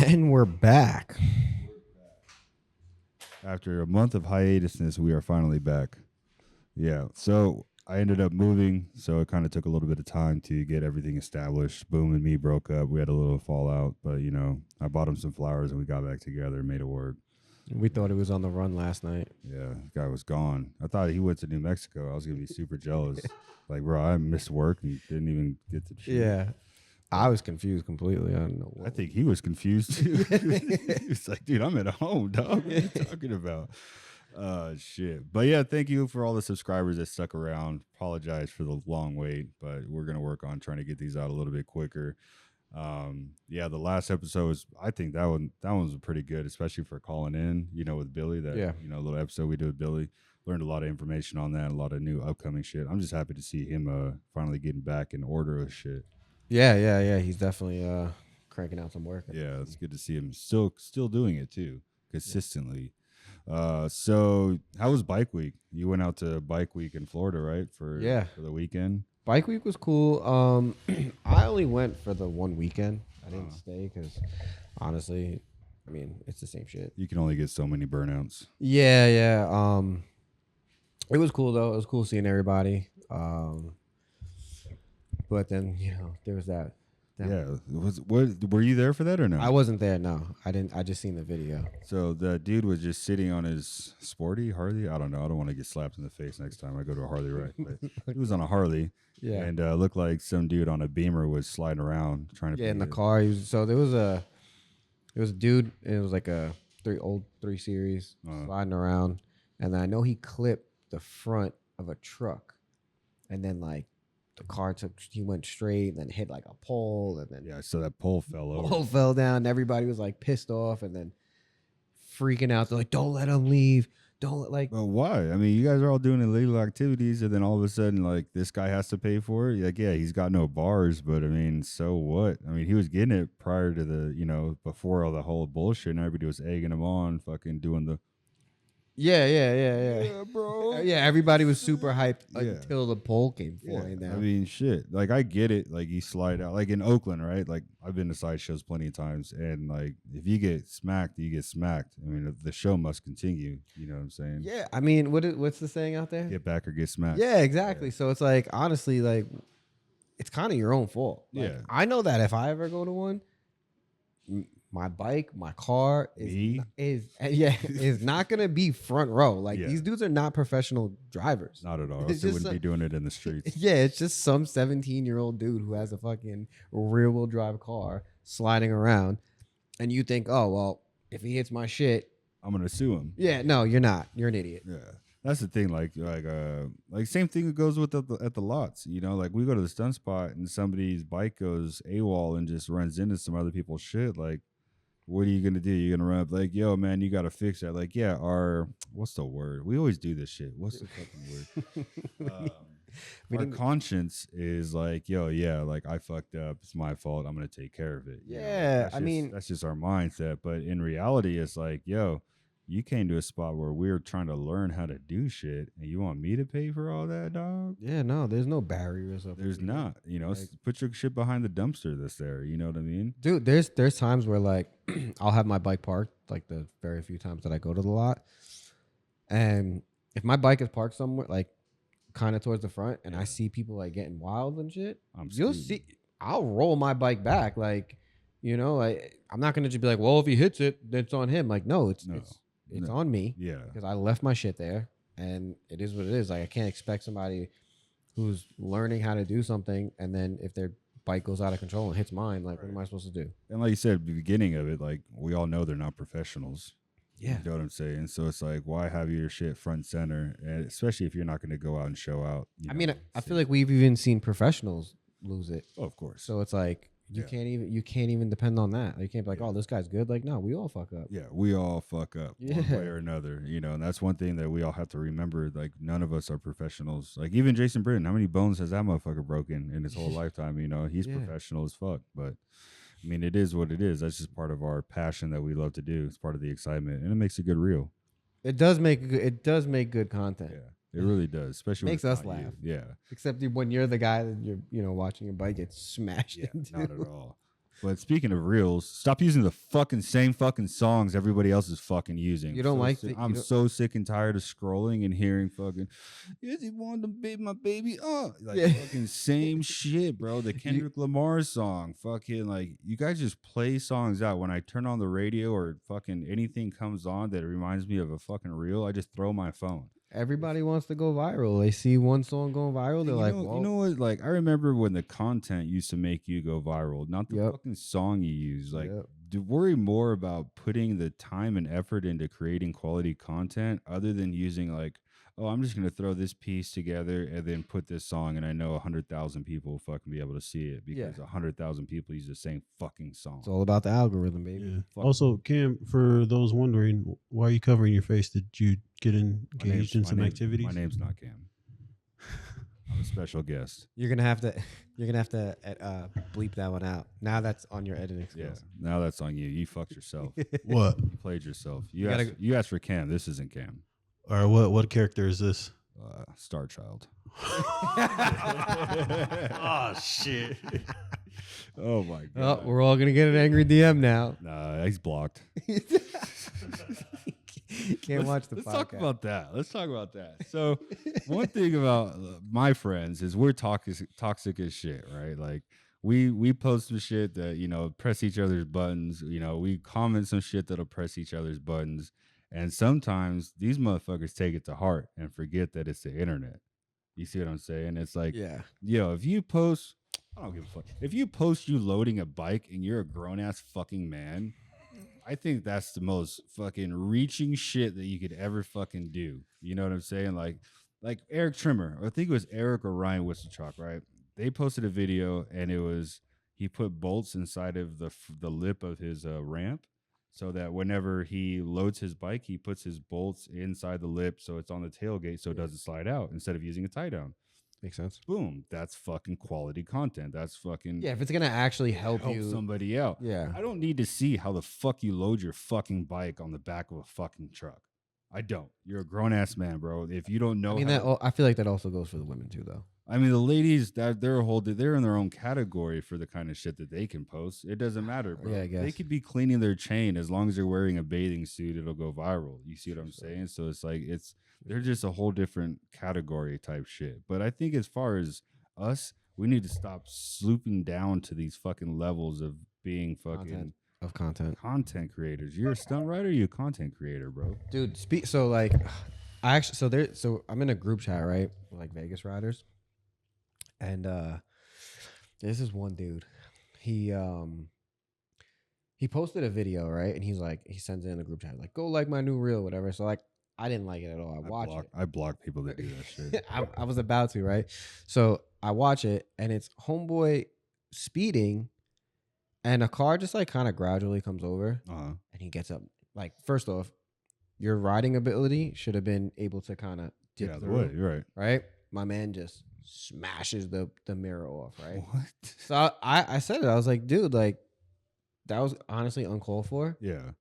And we're back. After a month of hiatusness, we are finally back. Yeah. So I ended up moving, so it kind of took a little bit of time to get everything established. Boom and me broke up. We had a little fallout, but I bought him some flowers and we got back together and made it work. We thought he was on the run last night. Yeah, the guy was gone. I thought he went to New Mexico. I was gonna be super jealous. Like, bro, I missed work and didn't even get to shoot. Yeah. I was confused completely. I don't know. I think he was confused too. He's like, dude, I'm at home, dog. What are you talking about? Shit. But yeah, thank you for all the subscribers that stuck around. Apologize for the long wait, but we're gonna work on trying to get these out a little bit quicker. Yeah, the last episode was, I think that one was pretty good, especially for calling in, with Billy. That little episode we did with Billy. Learned a lot of information on that, a lot of new upcoming shit. I'm just happy to see him finally getting back in order with shit. Yeah. He's definitely cranking out some work. Yeah, it's good to see him still doing it too, consistently. So how was Bike Week? You went out to Bike Week in Florida, right? For the weekend. Bike Week was cool. I only went for the one weekend. I didn't stay because, honestly, I mean, it's the same shit. You can only get so many burnouts. Yeah. It was cool though. It was cool seeing everybody. But then there was that. Yeah. Were you there for that or no? I wasn't there. No, I didn't. I just seen the video. So the dude was just sitting on his sporty Harley. I don't know. I don't want to get slapped in the face next time I go to a Harley ride. But he was on a Harley. Yeah. And looked like some dude on a Beamer was sliding around trying to. Yeah, in the car. There was a dude. And it was like a 3 Series sliding around, and I know he clipped the front of a truck, and then like. The car he went straight and then hit like a pole and then so that pole fell over. Pole fell down. Everybody was like pissed off and then freaking out. They're like, "Don't let him leave. Don't let Well, why? I mean, you guys are all doing illegal activities, and then all of a sudden, like this guy has to pay for it. Like, yeah, he's got no bars, but I mean, so what? I mean, he was getting it prior to the, before all the whole bullshit, and everybody was egging him on, fucking doing the. Yeah. Yeah, bro. Yeah, everybody was super hyped until the pole came flying down. I mean, shit. Like, I get it. Like, you slide out. Like, in Oakland, right? Like, I've been to side shows plenty of times. And, like, if you get smacked, you get smacked. I mean, the show must continue. You know what I'm saying? Yeah. I mean, what's the saying out there? Get back or get smacked. Yeah, exactly. Yeah. So, it's like, honestly, like, it's kind of your own fault. Like, I know that if I ever go to one, my bike, my car is not gonna be front row. Like these dudes are not professional drivers. Not at all. They wouldn't be doing it in the streets. Yeah, it's just some 17-year-old dude who has a fucking rear-wheel drive car sliding around, and you think, oh well, if he hits my shit, I'm gonna sue him. Yeah, no, you're not. You're an idiot. Yeah. That's the thing, like same thing that goes with at the lots. Like we go to the stunt spot and somebody's bike goes AWOL and just runs into some other people's shit. Like, what are you gonna do? You're gonna run up like, yo, man, you gotta fix that. Like, yeah, what's the word? We always do this shit. What's the fucking word? Our conscience is like, yo, yeah, like I fucked up. It's my fault. I'm gonna take care of it. Yeah, that's just our mindset. But in reality, it's like, yo, you came to a spot where we were trying to learn how to do shit, and you want me to pay for all that, dog? Yeah, no, there's no barriers up. There's not. Put your shit behind the dumpster that's there. You know what I mean? Dude, there's times where like I'll have my bike parked, like the very few times that I go to the lot, and if my bike is parked somewhere like kind of towards the front, and I see people like getting wild and shit, you'll see. I'll roll my bike back, like I'm not gonna just be like, well, if he hits it, then it's on him. Like, no, it's on me. Yeah. Because I left my shit there, and it is what it is. Like, I can't expect somebody who's learning how to do something, and then if their bike goes out of control and hits mine, like, what am I supposed to do? And like you said at the beginning of it, like, we all know they're not professionals. Yeah. You know what I'm saying? So it's like, why have your shit front center? And especially if you're not going to go out and show out. I feel like we've even seen professionals lose it. Oh, of course. So it's like, you can't even depend on that. You can't be like, oh, this guy's good. Like, no, we all fuck up. Yeah, we all fuck up one way or another. And that's one thing that we all have to remember. Like, none of us are professionals. Like, even Jason Britton, how many bones has that motherfucker broken in his whole lifetime? He's professional as fuck. But I mean, it is what it is. That's just part of our passion that we love to do. It's part of the excitement, and it makes it good reel. It does make good content. Yeah. It really does, especially makes us laugh. Yeah, except when you're the guy that you're watching your bike get smashed into. Not at all. But speaking of reels, stop using the fucking same fucking songs everybody else is fucking using. You don't so like sick- the- you I'm don't- so sick and tired of scrolling and hearing fucking, is he want to be my baby? Oh, like Yeah. fucking same shit, bro. The Kendrick Lamar song, fucking like you guys just play songs out. When I turn on the radio or fucking anything comes on that reminds me of a fucking reel, I just throw my phone. Everybody wants to go viral. They see one song going viral, they're like, you know what? Like, I remember when the content used to make you go viral, not the Yep. fucking song you use. Like, Yep. worry more about putting the time and effort into creating quality content other than using, like, oh, I'm just going to throw this piece together and then put this song, and I know 100,000 people will fucking be able to see it because 100,000 people use the same fucking song. It's all about the algorithm, baby. Yeah. Fuck. Also, Cam, for those wondering, why are you covering your face? Did you get engaged in some activities? My name's not Cam. I'm a special guest. You're gonna have to bleep that one out. Now that's on your editing Yeah. skills. Now that's on you. You fucked yourself. What? You played yourself. You gotta- you asked for Cam. This isn't Cam. Or what character is this? Star Child. Oh shit! Oh my Oh, god. we're all gonna get an angry DM now. Nah, he's blocked. Can't watch the Let's podcast. talk about that. Let's talk about that. So, one thing about my friends is we're toxic as shit, right? Like we post some shit that, you know, press each other's buttons. You know, we comment some shit that'll press each other's buttons. And sometimes these motherfuckers take it to heart and forget that it's the internet. You see what I'm saying? It's like, Yeah. yo, if you post, I don't give a fuck. If you post you loading a bike and you're a grown ass fucking man, I think that's the most fucking reaching shit that you could ever fucking do. You know what I'm saying? Like Eric Trimmer, I think it was Eric or Ryan Whistlechock, right? They posted a video and it was he put bolts inside of the lip of his ramp, so that whenever he loads his bike, he puts his bolts inside the lip so it's on the tailgate so it doesn't slide out instead of using a tie down. Makes sense. Boom. That's fucking quality content. That's fucking Yeah, if it's gonna actually help you. somebody out. Yeah. I don't need to see how the fuck you load your fucking bike on the back of a fucking truck. I don't. You're a grown ass man, bro. If you don't know, I mean, I feel like that also goes for the women too, though. I mean, the ladies that they're in their own category for the kind of shit that they can post. It doesn't matter, bro. Yeah, I guess. They could be cleaning their chain as long as they're wearing a bathing suit. It'll go viral. You see what I'm saying? So it's like they're just a whole different category type shit. But I think as far as us, we need to stop swooping down to these fucking levels of being fucking content creators. You're a stunt writer, or you a content creator, bro? Dude, so I'm in a group chat, right? With like Vegas riders. And this is one dude. He posted a video, right? And he's like, he sends it in the group chat, like, go like my new reel, whatever. So like I didn't like it at all. I block people that do that shit. I was about to, right? So I watch it and it's homeboy speeding and a car just like kind of gradually comes over and he gets up. Like, first off, your riding ability should have been able to kind of dip through. You're right. Right? My man just smashes the mirror off, right? What? So I said it. I was like, dude, like that was honestly uncalled for. Yeah.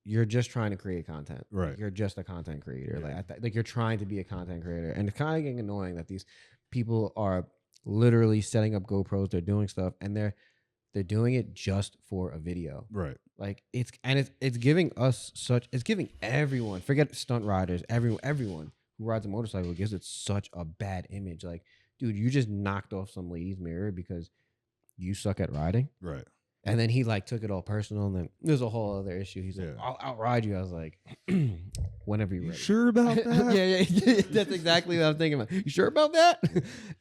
You're just trying to create content. Right. You're just a content creator. Yeah. Like you're trying to be a content creator. And it's kind of getting annoying that these people are literally setting up GoPros, they're doing stuff, and they're doing it just for a video. Right. Like it's giving it's giving everyone, forget stunt riders, everyone who rides a motorcycle, gives it such a bad image. Like, dude, you just knocked off some lady's mirror because you suck at riding. Right. And then he like took it all personal, and then there's a whole other issue. He's like, Yeah. I'll outride you. I was like, whenever you're ready. Sure about that? yeah. That's exactly what I'm thinking about. You sure about that?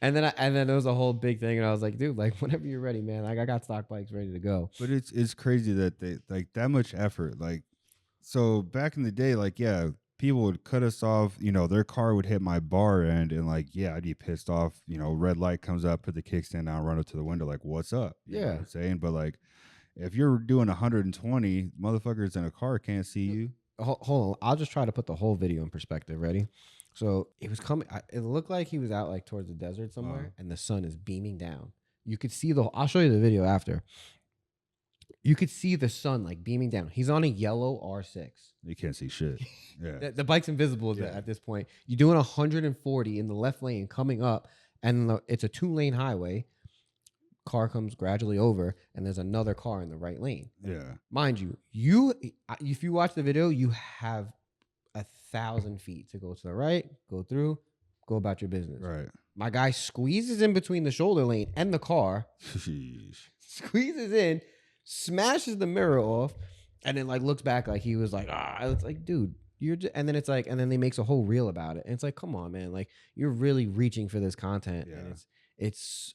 and then there was a whole big thing, and I was like, dude, like whenever you're ready, man. Like I got stock bikes ready to go. But it's crazy that they like that much effort. Like, so back in the day, like, yeah, people would cut us off, you know, their car would hit my bar end and like, yeah, I'd be pissed off, you know, red light comes up, put the kickstand down, run up to the window, like, what's up? You know what I'm saying? But like, if you're doing 120, motherfuckers in a car can't see you. Hold on. I'll just try to put the whole video in perspective. Ready? So it was coming. It looked like he was out like towards the desert somewhere, and the sun is beaming down. You could see I'll show you the video after. You could see the sun like beaming down. He's on a yellow R6. You can't see shit. Yeah. The bike's invisible at this point. You're doing 140 in the left lane coming up, and it's a 2-lane highway. car comes gradually over, and there's another car in the right lane. Yeah. Mind you, if you watch the video, you have 1,000 feet to go to the right, go through, go about your business. Right. My guy squeezes in between the shoulder lane and the car, squeezes in, smashes the mirror off, and then like looks back like he was like, it's like, dude, you're just, and then it's like, and then they makes a whole reel about it. And it's like, come on, man, like you're really reaching for this content. Yeah. And it's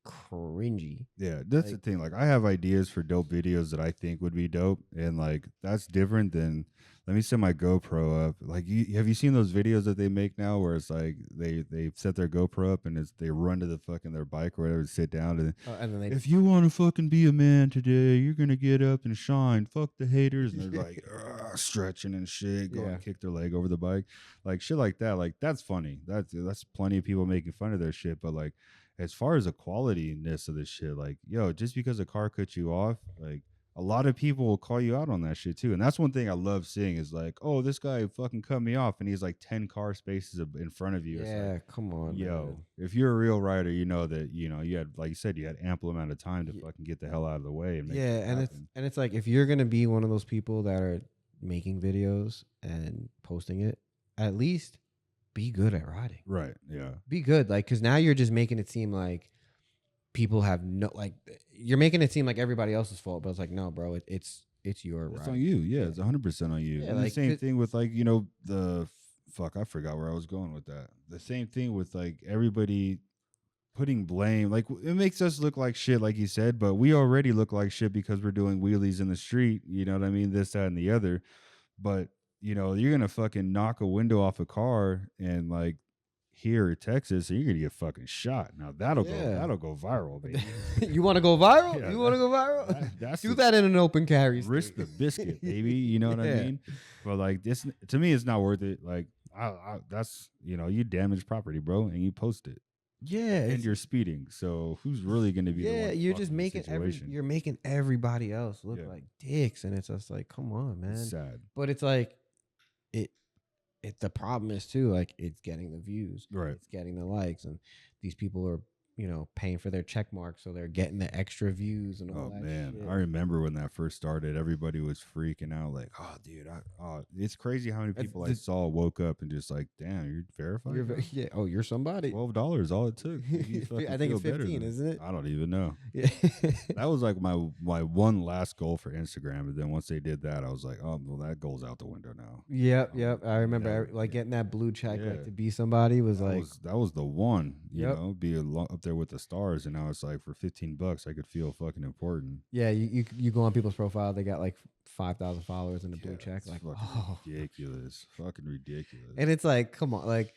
cringy. Yeah, that's Like, the thing. Like, I have ideas for dope videos that I think would be dope, and like that's different than let me set my GoPro up. Like, have you seen those videos that they make now, where it's like they set their GoPro up and they run to the fucking their bike or whatever, sit down, and and then if you want to fucking be a man today, you're gonna get up and shine. Fuck the haters, and they're like stretching and shit, going to kick their leg over the bike, like shit like that. Like that's funny. That's plenty of people making fun of their shit, but like, as far as the qualityness of this shit, like, yo, just because a car cuts you off, like, a lot of people will call you out on that shit too. And that's one thing I love seeing is like, oh, this guy fucking cut me off, and he's like 10 car spaces in front of you. yeah, It's like, come on, yo, man. if you're a real rider, you know that, you know, you had, like you said, you had ample amount of time to fucking get the hell out of the way and make it happen. It's like, if you're gonna be one of those people that are making videos and posting it, at least be good at riding. Right. Yeah. Be good, like, because now you're just making it seem like people have no, like, you're making it seem like everybody else's fault, but it's like, no, bro, it's your ride. It's on you. Yeah, it's 100% on you. Yeah, And like, the same thing with like, you know, I forgot where I was going with that. The same thing with like everybody putting blame. Like, it makes us look like shit, like you said, but we already look like shit because we're doing wheelies in the street. You know what I mean? This, that, and the other. But you know, you're gonna fucking knock a window off a car and like here in Texas, so you're gonna get fucking shot. Now that'll go viral, baby. You want to go viral? Yeah, you want to go viral? That's Do that in an open carry. Risk the biscuit, baby. You know what I mean? But like this, to me, it's not worth it. Like that's, you know, you damage property, bro, and you post it. Yeah, And you're speeding. So who's really gonna be? Yeah, the one you're just making you're making everybody else look like dicks, and it's just like, come on, man. It's sad. But it's like the problem is too, like, it's getting the views, right? It's getting the likes, and these people are, you know, paying for their check marks, so they're getting the extra views and all that. Man, shit. I remember when that first started, everybody was freaking out, like, oh, dude, it's crazy how many people I saw woke up and just like, damn, you're verified. You're somebody. $12, all it took. I think it's 15, isn't it? I don't even know. Yeah. That was like my one last goal for Instagram, and then once they did that, I was like, oh, well, that goal's out the window now. Yep. I remember getting that blue check, like, to be somebody was that was the one, you know, be up there with the stars, and now it's like for $15 I could feel fucking important. Yeah, you go on people's profile, they got like 5,000 followers and a blue check, like, ridiculous, fucking ridiculous. And it's like, come on, like,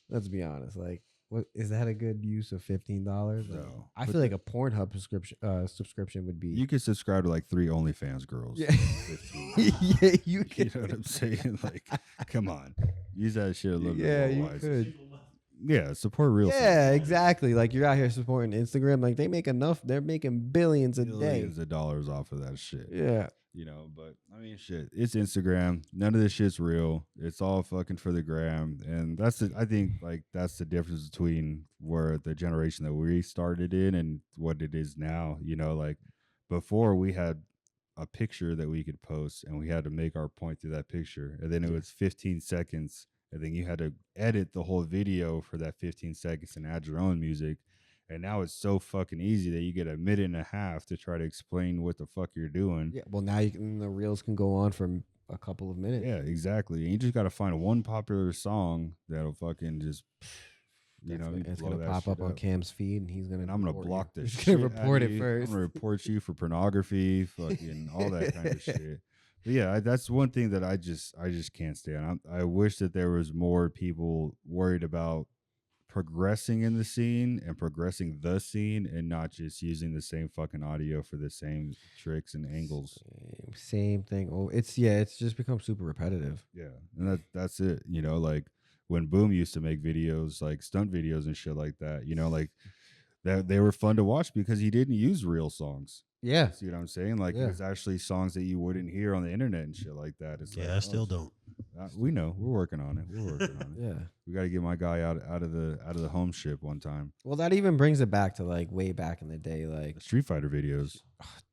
let's be honest, like, what is that a good use of $15? No, I feel like a Pornhub subscription would be. You could subscribe to like 3 OnlyFans girls. Yeah, yeah, you can. You know what I'm saying? Like, come on, use that shit a little bit. Yeah, you could. Yeah, support real. Yeah, exactly. Like, you're out here supporting Instagram. Like, they make enough. They're making billions a day. Billions of dollars off of that shit. Yeah. You know, but I mean, shit, it's Instagram. None of this shit's real. It's all fucking for the gram. And I think like that's the difference between where the generation that we started in and what it is now. You know, like before we had a picture that we could post and we had to make our point through that picture. And then it was 15 seconds. And then you had to edit the whole video for that 15 seconds and add your own music. And now it's so fucking easy that you get a minute and a half to try to explain what the fuck you're doing. Yeah. Well, now the reels can go on for a couple of minutes. Yeah, exactly. And you just got to find one popular song that'll fucking just, you know, it's gonna pop up on Cam's feed, and he's gonna. And I'm gonna block this. He's gonna report it first. I'm gonna report you for pornography, fucking all that kind of shit. But yeah, that's one thing that I just can't stand. I wish that there was more people worried about progressing in the scene and progressing the scene and not just using the same fucking audio for the same tricks and angles. Same thing. Oh, it's just become super repetitive. Yeah. And that's it. You know, like when Boom used to make videos, like stunt videos and shit like that, you know, like that they were fun to watch because he didn't use real songs. Yeah. See what I'm saying? Like it was actually songs that you wouldn't hear on the internet and shit like that. It's I still don't. We know we're working on it. We're working on it. Yeah. We got to get my guy out of the home ship one time. Well, that even brings it back to like way back in the day, like The Street Fighter videos.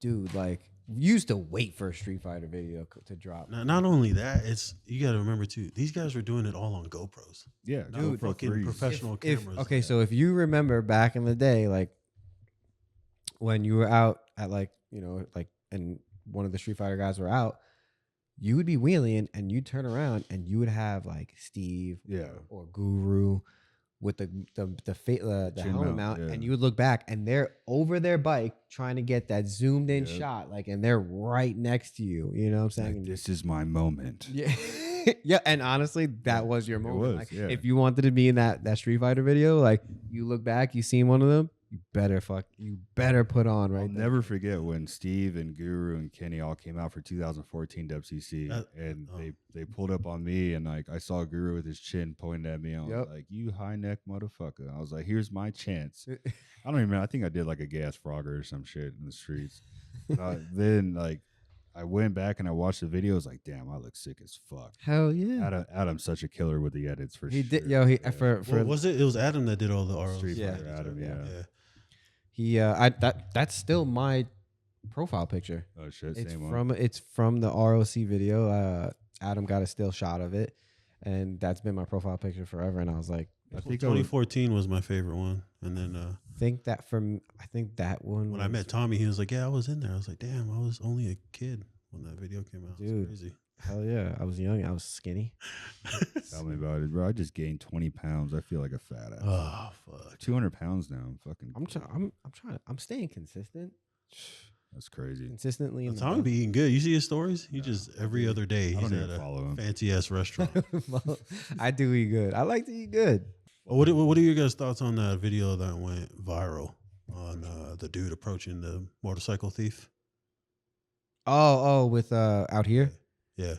dude, like we used to wait for a Street Fighter video to drop. Not only that, it's you got to remember too. These guys were doing it all on GoPros. Yeah, Dude, GoPro fucking 3s. professional cameras. Okay, so if you remember back in the day, like when you were out at like and one of the Street Fighter guys were out, you would be wheeling and you'd turn around and you would have like Steve, or Guru with the helmet mount, and you would look back and they're over their bike trying to get that zoomed in shot, like, and they're right next to you. You know what I'm saying? Like, this is my moment. Yeah. Yeah, and honestly, that was your moment. Was, like, if you wanted to be in that Street Fighter video, like you look back, you seen one of them, you better put on right. I'll never forget when Steve and Guru and Kenny all came out for 2014 WCC, and they pulled up on me, and like I saw Guru with his chin pointing at me. I was like, "You high neck motherfucker!" I was like, "Here's my chance." I don't even know. I think I did like a gas frogger or some shit in the streets. Then like I went back and I watched the video. I was like, "Damn, I look sick as fuck." Hell yeah! Adam's such a killer with the edits for he sure. did, yo. What was it? It was Adam that did all the ROs. Street Fighter Adam, yeah. That's still my profile picture. Oh shit! It's from the ROC video. Adam got a still shot of it, and that's been my profile picture forever. And I was like, I think 2014 was my favorite one, and then I think that one. When I met Tommy, he was like, "Yeah, I was in there." I was like, "Damn, I was only a kid when that video came out." Dude, crazy. Hell yeah, I was young. I was skinny. Tell me about it, bro. I just gained 20 pounds. I feel like a fat ass. Oh fuck, 200 pounds now. I'm staying consistent. That's crazy. Consistently. Tommy be eating good. You see his stories? He just every other day he's at a fancy ass restaurant. I do eat good. I like to eat good. Well, what are your guys' thoughts on that video that went viral on the dude approaching the motorcycle thief? With out here. Yeah.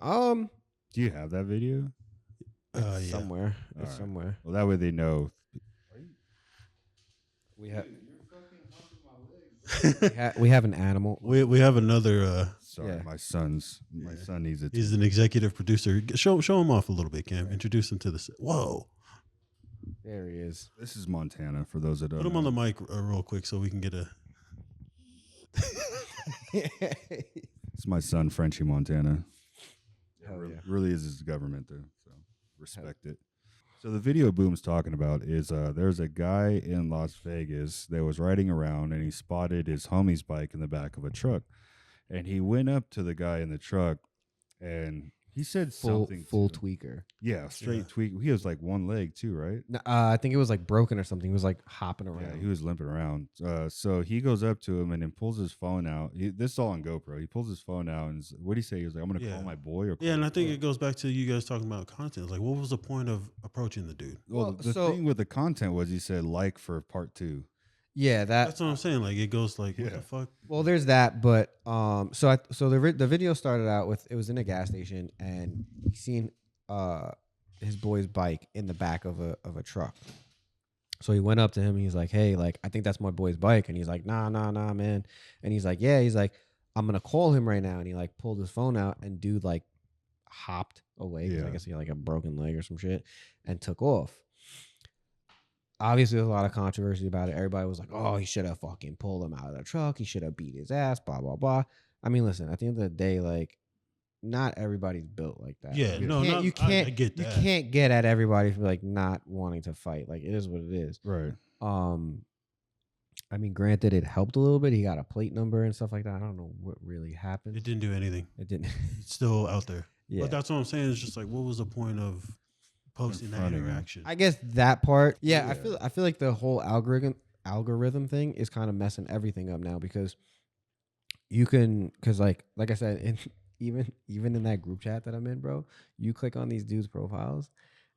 Do you have that video? Yeah. Somewhere. Right. Somewhere. Well, that way they know. We have an animal. We have another. Sorry, my son needs it. He's an executive producer. Show him off a little bit, Cam. Introduce him to this. Whoa. There he is. This is Montana. For those that don't put him on the mic real quick so we can get a. It's my son, Frenchie Montana. Really is his government, though. So respect it. So the video Boom's talking about is there's a guy in Las Vegas that was riding around and he spotted his homie's bike in the back of a truck. And he went up to the guy in the truck and he said something. Full tweaker. Yeah, straight tweak. He was like one leg too, right? I think it was like broken or something. He was like hopping around. Yeah, he was limping around. So he goes up to him and then pulls his phone out. This is all on GoPro. He pulls his phone out and what did he say? He was like, "I'm gonna call my boy." And I think it goes back to you guys talking about content. Like, what was the point of approaching the dude? Well, the thing with the content was he said like for part 2. Yeah, that's what I'm saying. Like it goes like, what the fuck? Well, there's that, but the video started out with it was in a gas station and he seen his boy's bike in the back of a truck. So he went up to him and he's like, "Hey, like I think that's my boy's bike," and he's like, "Nah, man," and he's like, "Yeah," he's like, "I'm gonna call him right now," and he like pulled his phone out and dude like hopped away because I guess he had like a broken leg or some shit and took off. Obviously, there's a lot of controversy about it. Everybody was like, "Oh, he should have fucking pulled him out of the truck. He should have beat his ass." Blah blah blah. I mean, listen. At the end of the day, like, not everybody's built like that. Yeah, you can't. I get that. You can't get at everybody for like not wanting to fight. Like, it is what it is. Right. I mean, granted, it helped a little bit. He got a plate number and stuff like that. I don't know what really happened. It didn't do anything. It didn't. It's still out there. Yeah. But that's what I'm saying. It's just like, what was the point of posting that interaction? I guess that part. Yeah, I feel like the whole algorithm thing is kind of messing everything up now because you can, because like I said, even in that group chat that I'm in, bro, you click on these dudes' profiles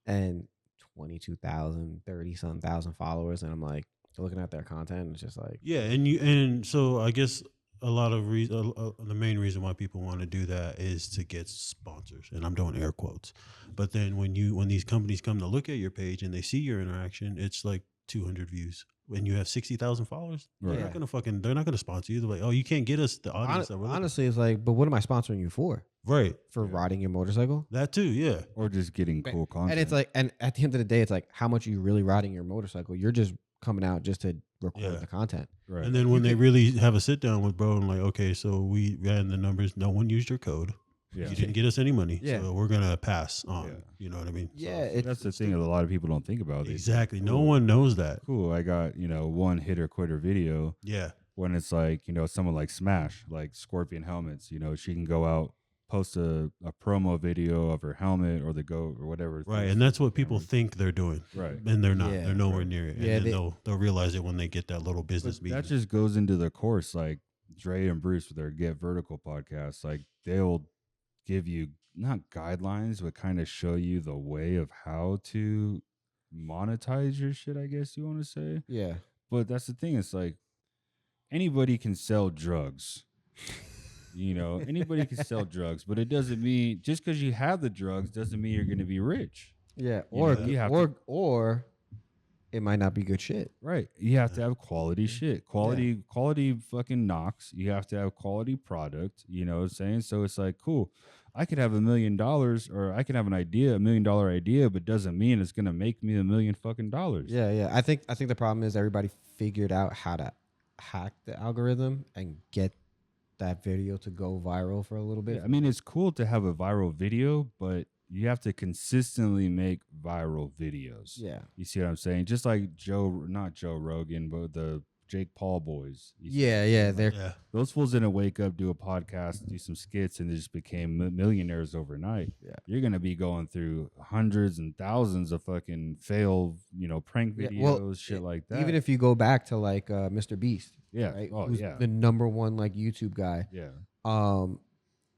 and 22,000, 30-some thousand followers, and I'm like looking at their content, and it's just like and so I guess a lot of the main reason why people want to do that is to get sponsors, and I'm doing air quotes. But then when these companies come to look at your page and they see your interaction, it's like 200 views. When you have 60,000 followers, they're not gonna sponsor you. They're like, "Oh, you can't get us the audience that we're looking honestly, it's like, but what am I sponsoring you for?" Right. for riding your motorcycle. That too. Yeah. Or just getting cool content. And it's like, and at the end of the day, it's like, how much are you really riding your motorcycle? You're just coming out just to record the content. right. And then when they really have a sit down with bro and like, okay, so we ran the numbers. No one used your code. Yeah. You didn't get us any money. Yeah. So we're gonna pass on. Yeah. You know what I mean? Yeah, So, That's the thing that a lot of people don't think about. exactly. No Cool. one knows that. Cool. I got, one hitter quitter video Yeah. when it's like, someone like Smash, like Scorpion Helmets, she can go out, post a promo video of her helmet or the GOAT or whatever. Right. And that's what people think they're doing. Right. And they're not. Yeah. They're nowhere near it. And Yeah, then they'll realize it when they get that little business But meeting. that just goes into the course, like Dre and Bruce with their Get Vertical podcast. Like they'll give you not guidelines, but kind of show you the way of how to monetize your shit, I guess you want to say. Yeah. But that's the thing. It's like anybody can sell drugs. Anybody can sell drugs, but it doesn't mean just because you have the drugs doesn't mean you're going to be rich. Yeah. know, Or it might not be good shit. Right. You have to have quality shit. Quality fucking knocks. You have to have quality product. You know what I'm saying? So it's like, cool. I could have $1 million or I could have an idea, $1 million idea, but doesn't mean it's gonna make me $1 million fucking dollars. Yeah, yeah. I think the problem is everybody figured out how to hack the algorithm and get that video to go viral for a little bit. Yeah, I mean, it's cool to have a viral video, but you have to consistently make viral videos. Yeah. You see what I'm saying? Just like not Joe Rogan, but the Jake Paul boys. Yeah. They're Yeah. Those fools didn't wake up, do a podcast, do some skits, and they just became millionaires overnight. Yeah. You're going to be going through hundreds and thousands of fucking fail, prank videos, well, shit like that. even if you go back to like Mr. Beast, yeah. right? Oh, Who's yeah. the number one like YouTube guy. Yeah.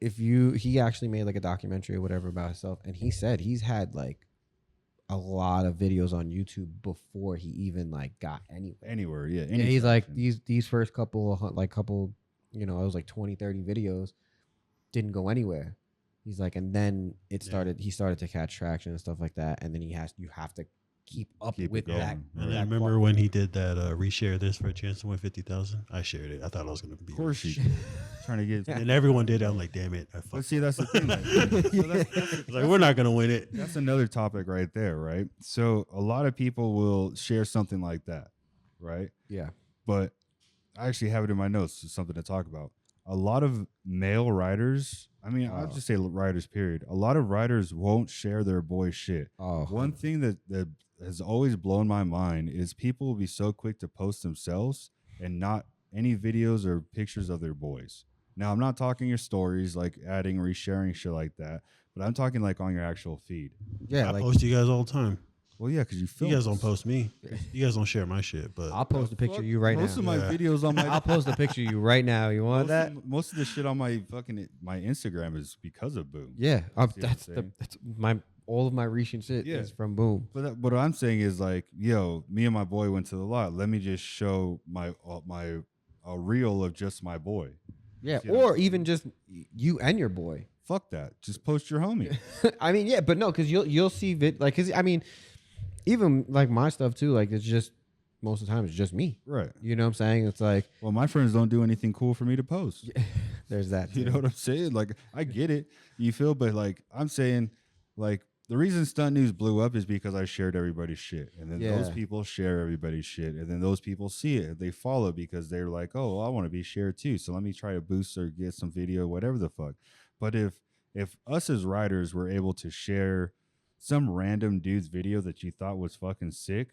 He actually made like a documentary or whatever about himself, and he said he's had like a lot of videos on YouTube before he even like got anywhere. Anywhere, yeah. And he's like these first couple, it was like 20, 30 videos didn't go anywhere. He's like, and then he started to catch traction and stuff like that. And then you have to keep up Keep it with going. that. And And that I remember quality. when he did that reshare this for a chance to win 50,000. I shared it. I thought I was going to be. Of course you trying to get. And everyone did. I'm like, damn it. I But fucked. see, that's the thing. It's like, we're not going to win it. That's another topic right there, right? So a lot of people will share something like that, right? Yeah. But I actually have it in my notes. It's something to talk about. A lot of male writers, I'll just say writers, period. A lot of writers won't share their boys' shit. Oh, One thing that has always blown my mind is people will be so quick to post themselves and not any videos or pictures of their boys. Now, I'm not talking your stories, like adding, resharing shit like that, but I'm talking like on your actual feed. yeah. I Like post you guys all the time. Well, yeah, because you film. You guys don't post me. You guys don't share my shit. But I'll post a picture of you right Most now. of my Yeah. videos on my I'll post a picture of you right now. You want that? most of the shit on my my Instagram is because of Boom. Yeah. See what I'm That's saying? my all of my recent shit Yeah. is from Boom. But what I'm saying is like, yo, me and my boy went to the lot. Let me just show a reel of just my boy. Yeah. See what I'm Or even just you and your boy. Fuck that. Just post your homie. Yeah, but no, because you'll see even like my stuff too. Like it's just most of the time it's just me. Right. You know what I'm saying? It's like Well, my friends don't do anything cool for me to post. there's that. You too. know what I'm saying? Like, I get it. You feel, but like, I'm saying, like, the reason Stunt News blew up is because I shared everybody's shit. And then those Yeah. people share everybody's shit. And then those people see it. They follow because they're like, oh, I want to be shared too. So let me try to boost or get some video, whatever the fuck. But if us as writers were able to share some random dude's video that you thought was fucking sick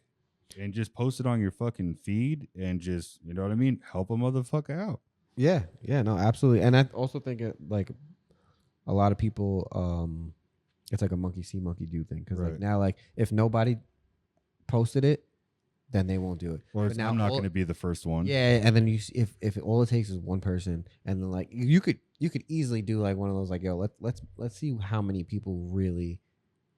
and just post it on your fucking feed and just, you know what I mean? Help a motherfucker out. Yeah, no, absolutely. And I also think like a lot of people, it's like a monkey see, monkey do thing. Because Right. like now, like if nobody posted it, then they won't do it. Or But it's, now I'm not all- going to be the first one. Yeah, and then if all it takes is one person, and then like you could easily do like one of those like, yo, let's see how many people really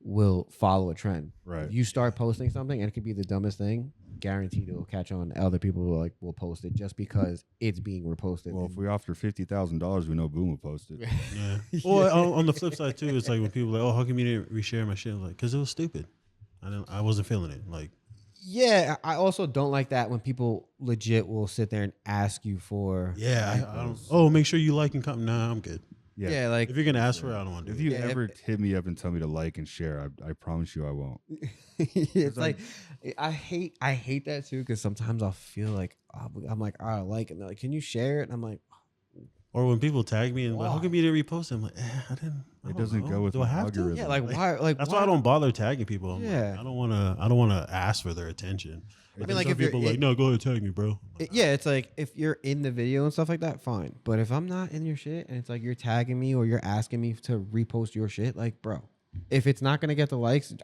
will follow a trend. Right. You start posting something, and it could be the dumbest thing. Guaranteed it will catch on. Other people will post it just because it's being reposted. Well, if we offer $50,000, we know Boom will post it. yeah. Well, on the flip side too, it's like when people are like, oh, how come you didn't reshare my shit? I'm like, because it was stupid. I wasn't feeling it. Like, Yeah, I also don't like that when people legit will sit there and ask you for. yeah, I don't. Oh, make sure you like and comment. Nah, I'm good. Yeah, like If you're gonna ask for it, I don't want to If do you it. Yeah, ever hit me up and tell me to like and share, I promise you I won't. it's like I hate that too because sometimes I'll feel like I'm like, I like it. And they're like, can you share it? And I'm like, Or when people tag me and like, how Why? come you didn't repost it? I'm like, I didn't. It doesn't go with Do I my have to? algorithm. yeah, like why? Like That's why I don't bother tagging people. I'm Yeah. like, I don't want to ask for their attention. I mean, like some if you're people like, no, go ahead, tag me, bro. I'm like, yeah, it's like if you're in the video and stuff like that, fine. But if I'm not in your shit and it's like you're tagging me or you're asking me to repost your shit, like, bro, if it's not gonna get the likes,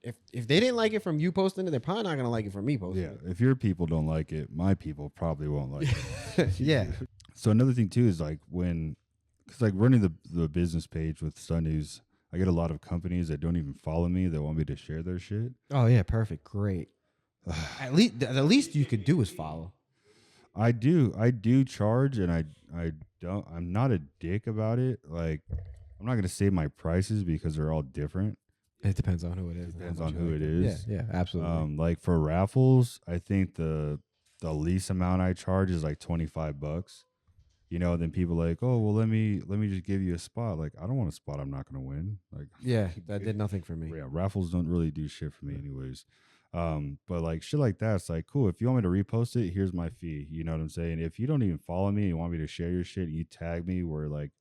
if they didn't like it from you posting it, they're probably not gonna like it from me posting Yeah, if your people don't like it, my people probably won't like it. it. Yeah. So another thing too is like because like running the business page with Sun News, I get a lot of companies that don't even follow me that want me to share their shit. Oh yeah, perfect, great. At least you could do is follow. I do charge, and I'm not a dick about it. Like, I'm not gonna say my prices because they're all different. It depends on who it is. Depends on who it is. Yeah, absolutely. Like for raffles, I think the least amount I charge is like $25. You know, then people like, oh well, let me just give you a spot. Like, I don't want a spot I'm not gonna win. Like, Yeah, that did nothing for me. yeah, raffles don't really do shit for me, anyways. But like shit like that, it's like cool. If you want me to repost it, here's my fee. You know what I'm saying? If you don't even follow me and want me to share your shit, you tag me where like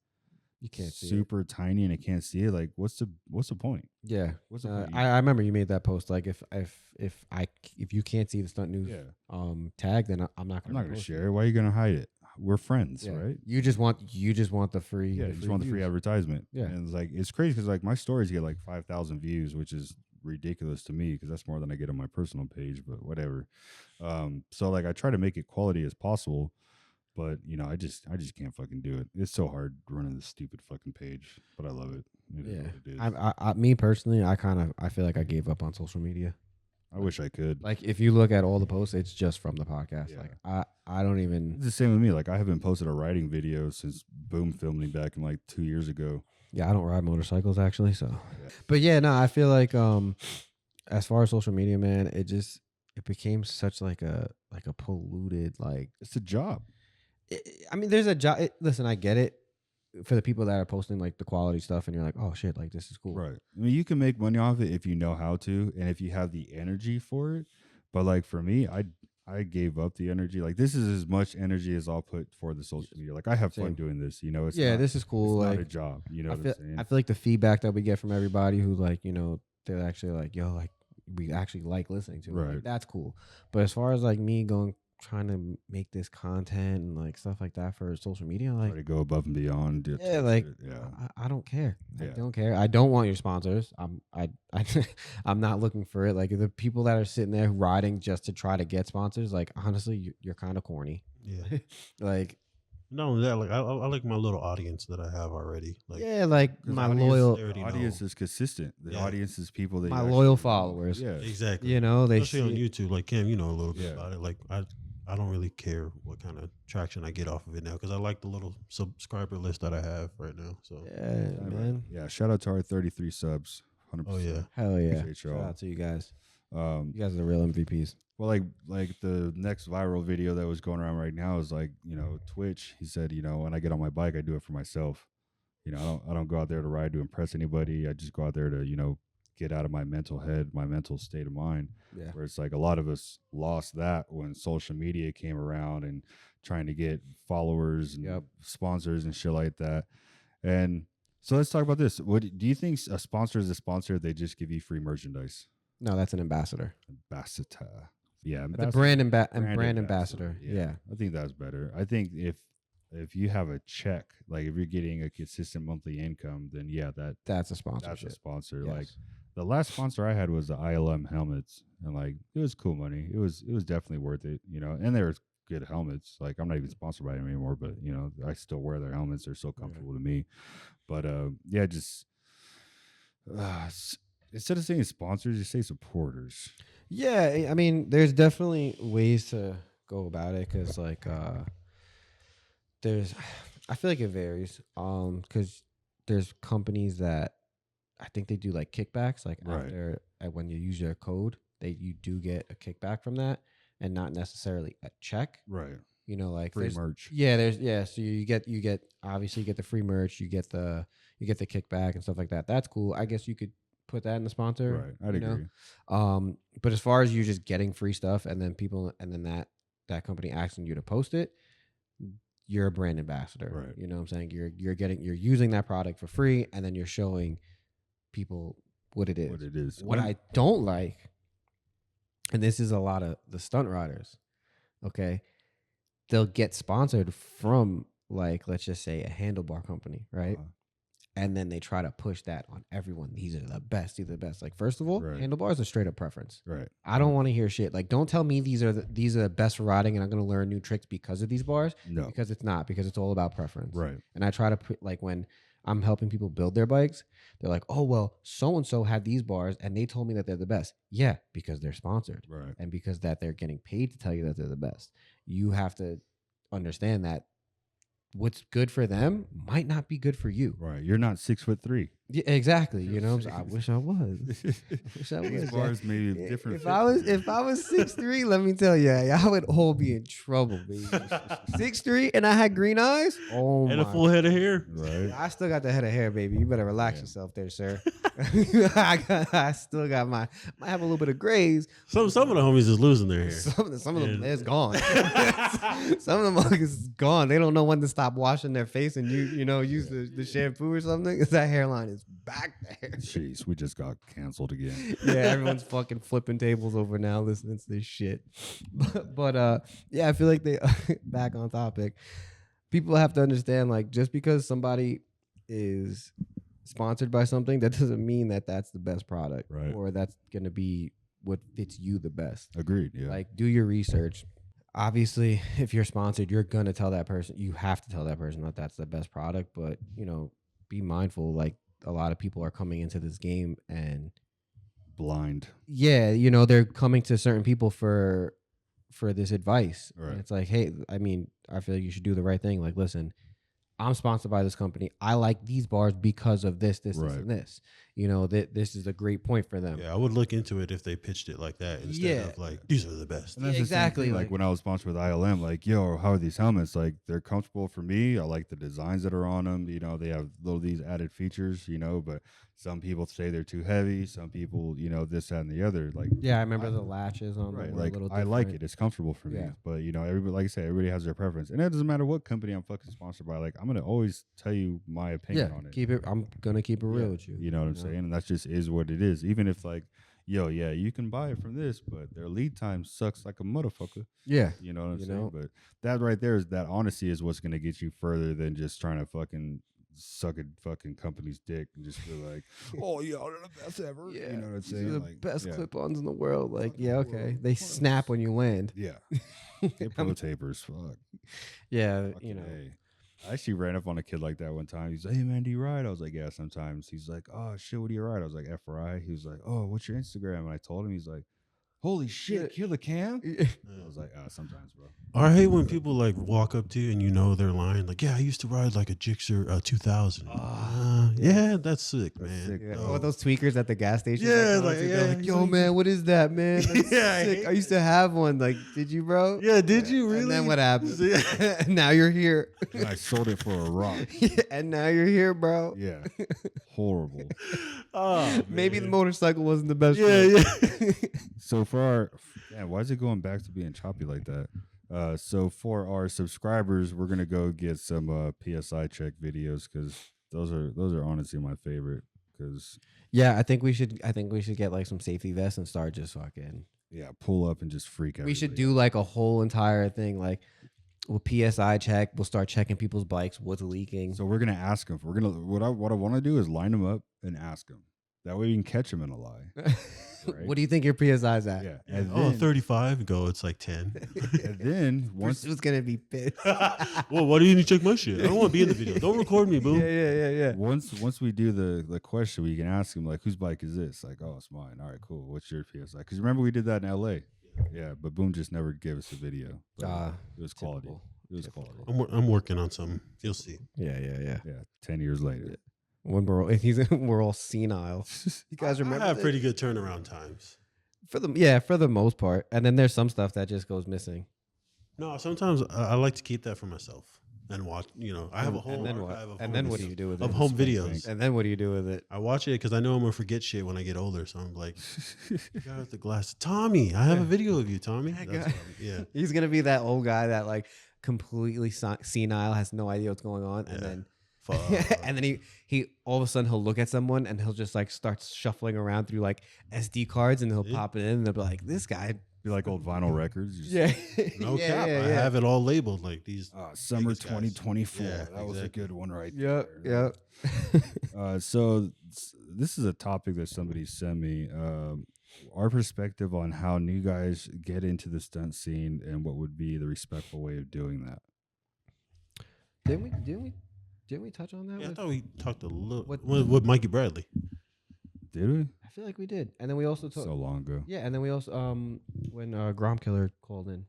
You can't see it. super tiny and I can't see it. Like, what's the point? Yeah, What's the point? I remember you made that post. Like, if you can't see the Stunt News Yeah. tag, then I'm not I'm gonna not gonna post share it. Why are you gonna hide it? We're friends, Yeah. right? You just want the free. Yeah, the you just want the free views. advertisement. Yeah. And it's like it's crazy because like my stories get like 5,000 views, which is ridiculous to me because that's more than I get on my personal page. But whatever. So like I try to make it quality as possible, but you know I just can't fucking do it. It's so hard running this stupid fucking page, but I love it. It is Yeah, what it is. I me personally, I feel like I gave up on social media. I wish I could. Like, if you look at all the posts, it's just from the podcast. Yeah. Like, I don't even. It's the same with me. Like I haven't posted a riding video since Boom filmed me back in like 2 years ago. Yeah, I don't ride motorcycles actually. So, Yeah. but yeah, no, I feel like as far as social media, man, it became such like a polluted like. It's a job. I mean, there's a job. Listen, I get it for the people that are posting like the quality stuff, and you're like, oh shit, like this is cool. Right. I mean, you can make money off it if you know how to and if you have the energy for it. But like for me, I gave up the energy. Like this is as much energy as I'll put for the social media. Like I have fun Same. doing this, you know. It's Yeah, not, this is cool. it's Like not a job, you know I what feel, I'm saying? I feel like the feedback that we get from everybody who like, you know, they're actually like, yo, like we actually like listening to it. Like, Right. that's cool. But as far as like me trying to make this content and like stuff like that for social media, like Try to go above and beyond. yeah, like yeah. I don't care. I Yeah. don't care. I don't want your sponsors. I'm not looking for it. Like the people that are sitting there riding just to try to get sponsors, like honestly, you're kind of corny. Yeah. Like Not only that, like I like my little audience that I have already. Like, yeah, like 'Cause my audience- loyal they already audience know. is consistent. The Yeah. audience is people that My you actually loyal know. followers. Yeah. Exactly. You know, they Especially on see- YouTube. Like Cam, you know a little bit Yeah. about it. Like I don't really care what kind of traction I get off of it now because I like the little subscriber list that I have right now. So Yeah, man. Yeah. Shout out to our 33 subs. 100%. oh yeah, Hell yeah. Appreciate Shout y'all. out to you guys. Um, You guys are the real MVPs. Well, like the next viral video that was going around right now is like, you know, Twitch. He said, you know, when I get on my bike, I do it for myself. You know, I don't go out there to ride to impress anybody. I just go out there to, you know, get out of my mental head, my mental state of mind. Yeah. Where it's like a lot of us lost that when social media came around and trying to get followers and Yep. sponsors and shit like that. And so let's talk about this. What do you think a sponsor is a sponsor? They just give you free merchandise. No, that's an ambassador. Ambassador. Yeah, The brand ambassador. Yeah. Yeah. I think that's better. I think if you have a check, like if you're getting a consistent monthly income, then yeah, That's a that's a sponsorship. sponsor. Yes. Like the last sponsor I had was the ILM helmets, and like it was cool money. It was definitely worth it, you know. And they're good helmets. Like I'm not even sponsored by them anymore, but you know I still wear their helmets. They're so comfortable to me. But yeah, just instead of saying sponsors, you say supporters. Yeah, I mean, there's definitely ways to go about it because, like, I feel like it varies. Because there's companies that I think they do like kickbacks, like Right. after when you use their code, you do get a kickback from that, and not necessarily a check. Right. You know, like Free there's- merch. Yeah, so you get obviously you get the free merch, you get the kickback and stuff like that. That's cool. I guess you could put that in the sponsor. Right. I'd you know? agree. But as far as you just getting free stuff and then that company asking you to post it, you're a brand ambassador. Right. You know what I'm saying? You're using that product for free and then you're showing people what it is. What it is. What I don't like, and this is a lot of the stunt riders, okay? They'll get sponsored from, like, let's just say a handlebar company, right? And then they try to push that on everyone. These are the best. These are the best. Like, first of all, Right. handlebars are straight up preference. Right. I don't want to hear shit. Like, don't tell me these are the best for riding and I'm going to learn new tricks because of these bars. No. Because it's not. Because it's all about preference. Right. And I try to put, like, when I'm helping people build their bikes, they're like, oh, well, so-and-so had these bars and they told me that they're the best. Yeah, because they're sponsored. Right. And because that they're getting paid to tell you that they're the best. You have to understand that what's good for them might not be good for you. Right. You're not 6'3". Yeah, exactly. You know, I wish I was. Wish I These was. bars may be different. If I was 6'3", let me tell you, I would all be in trouble, baby. 6'3", and I had green eyes. Oh And my! a full head of hair. Right. I still got the head of hair, baby. You better relax yourself there, sir. I still got might have a little bit of grays. Some of the homies is losing their hair. Some of them, Yeah. it's gone. Some of them motherfuckers is gone. They don't know when to stop washing their face and use the shampoo or something. Because that hairline is back there. Jeez, we just got canceled again. Yeah, everyone's fucking flipping tables over now listening to this shit. But yeah, I feel like they back on topic. People have to understand, like, just because somebody is sponsored by something, that doesn't mean that that's the best product, Right. or that's gonna be what fits you the best. Agreed. Yeah. Like, do your research. Obviously, if you're sponsored, you're gonna tell that person. You have to tell that person that that's the best product. But be mindful. Like, a lot of people are coming into this game and blind. yeah, they're coming to certain people for this advice. Right. And it's like, hey, I mean, I feel like you should do the right thing. Like, listen, I'm sponsored by this company. I like these bars because of this, Right. and this. This is a great point for them. Yeah, I would look into it if they pitched it like that instead of like, these are the best. And that's the same Exactly, thing, like- like when I was sponsored with ILM, like, yo, how are these helmets? Like, they're comfortable for me. I like the designs that are on them. They have these added features, but some people say they're too heavy. Some people, this, that, and the other. Like, Yeah, I remember the latches on right. them were Like, a little I like different. it. It's comfortable for me. Yeah. But, everybody, like I say, everybody has their preference. And it doesn't matter what company I'm fucking sponsored by. Like, I'm going to always tell you my opinion Yeah, on it. keep it. I'm gonna keep it real Yeah, with you. You know what I'm saying? And that just is what it is. Even if, like, yo, yeah, you can buy it from this, but their lead time sucks like a motherfucker. Yeah, You know what I'm You saying? know? But that right there is that honesty is what's going to get you further than just trying to fucking suck a fucking company's dick and just be like, oh, yeah, they're the best ever. yeah. You know what I'm These are saying? the Like, best yeah. clip-ons in the world. Like, Fucking yeah, world. okay. They Of course. snap when you land. Yeah. Get pro tapers. Fuck. Yeah, Fucking A. I actually ran up on a kid like that one time. He's like, hey, man, do you ride? I was like, yeah, sometimes. He's like, oh, shit, what do you ride? I was like, FRI. He was like, oh, what's your Instagram? And I told him, he's like, holy shit, Killer Cam? I was like, sometimes, bro. I hate when people like walk up to you and they're lying. Like, yeah, I used to ride like a Gixxer 2000. Yeah, that's sick, That's man. sick, Yeah. bro. Or those tweakers at the gas station. Yeah, like, like, they're yeah, like, yo, man, what is that, man? That's Yeah, I sick. hate I used to have one. Like, did you, bro? Yeah, did you really? And then what happened? Yeah. Now you're here. And I sold it for a rock. And now you're here, bro. Yeah. Horrible. Oh, Maybe the man. motorcycle wasn't the best. Yeah, choice. yeah. So for why is it going back to being choppy like that? So for our subscribers, we're gonna go get some PSI check videos because those are honestly my favorite. Because Yeah, I think we should get like some safety vests and start just fucking. pull up and just freak out. We should do like a whole entire thing. Like, we'll PSI check. We'll start checking people's bikes. What's leaking? So we're gonna ask them. What I want to do is line them up and ask them. That way we can catch them in a lie. Right? What do you think your PSI's at? Yeah. And Oh, then, 35. Go, it's like 10. and then once Pursuit's gonna be pissed. Well, why do you need to check my shit? I don't want to be in the video. Don't record me, boo. Yeah. once we do the question, we can ask them like, whose bike is this? Like, oh, it's mine. All right, cool. What's your PSI? Because remember we did that in LA. Yeah, but Boom just never gave us a video. But it was quality. typical. It was quality. I'm working on something. You'll see. Yeah. Yeah, 10 years later. When we're all senile. You guys remember? I have this? pretty good turnaround times. for the most part, and then there's some stuff that just goes missing. No, sometimes I like to keep that for myself and watch. You know, I have a whole And then what? archive of And home then what do videos- you do with of it? home Spank videos. bank. And then what do you do with it? I watch it because I know I'm gonna forget shit when I get older. So I'm like, guy with the glasses, Tommy. I have a video of you, Tommy. That That's guy. what I'm- yeah. He's gonna be that old guy that like completely senile, has no idea what's going on, and Yeah. then Fuck. and then he all of a sudden he'll look at someone and he'll just like start shuffling around through like SD cards and he'll Yeah. pop it in and they'll be like, this guy. You like old vinyl records? You just- Yeah. No yeah, cap. yeah, I yeah. have it all labeled like these. Summer Biggest guys. 2024. Yeah, that was a exactly. good one right Yep. there. Yep. So this is a topic that somebody sent me. Our perspective on how new guys get into the stunt scene and what would be the respectful way of doing that. Didn't we touch on that? Yeah, I with- thought we talked a little What- with Mikey Bradley. Did we? I feel like we did, and then we also talked. So long ago. Yeah, and then we also when Grom Killer called in.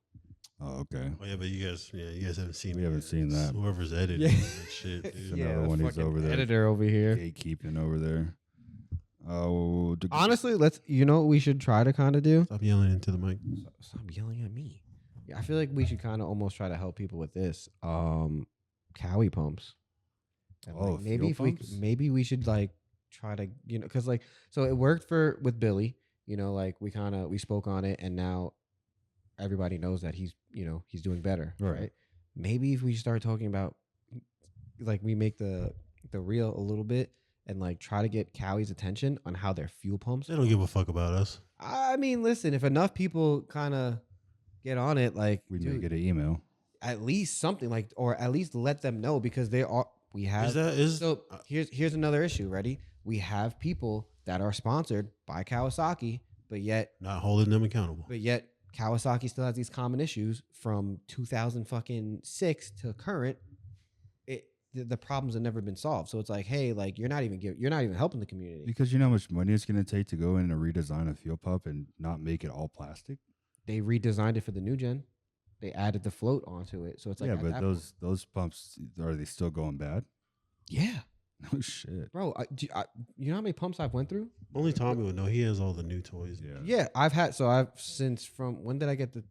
Oh, okay. Oh yeah, but you guys haven't seen. We it. haven't seen that. Whoever's editing Yeah. that shit. Dude. It's Yeah, another the one he's fucking over there. editor over here. Gatekeeping over there. Oh, Honestly, you know what we should try to kind of do? Stop yelling into the mic. Stop yelling at me. Yeah, I feel like we should kind of almost try to help people with this. Kawi pumps. And Oh, like, maybe fuel if pumps? maybe we should like try to, you know, because like so it worked with Billy. You know, like we spoke on it, and now everybody knows that he's doing better, Right. right? Maybe if we start talking about like we make the reel a little bit and like try to get Kawi's attention on how their fuel pumps. They don't give a fuck about us. I mean, listen, if enough people kind of get on it, like we dude, may get an email. at least something like, or at least let them know, because they are. We have. So here's another issue. Ready? We have people that are sponsored by Kawasaki, but yet not holding them accountable? Kawasaki still has these common issues from 2006 to current. The problems have never been solved. So it's like, hey, like you're not even helping the community. Because you know how much money it's going to take to go in and redesign a fuel pump and not make it all plastic? They redesigned it for the new gen. They added the float onto it. So it's like, yeah, at but that those pumps, are they still going bad? yeah, No shit. bro. You know how many pumps I've went through? Only Tommy would know. He has all the new toys. Yeah. Yeah, since from when did I get the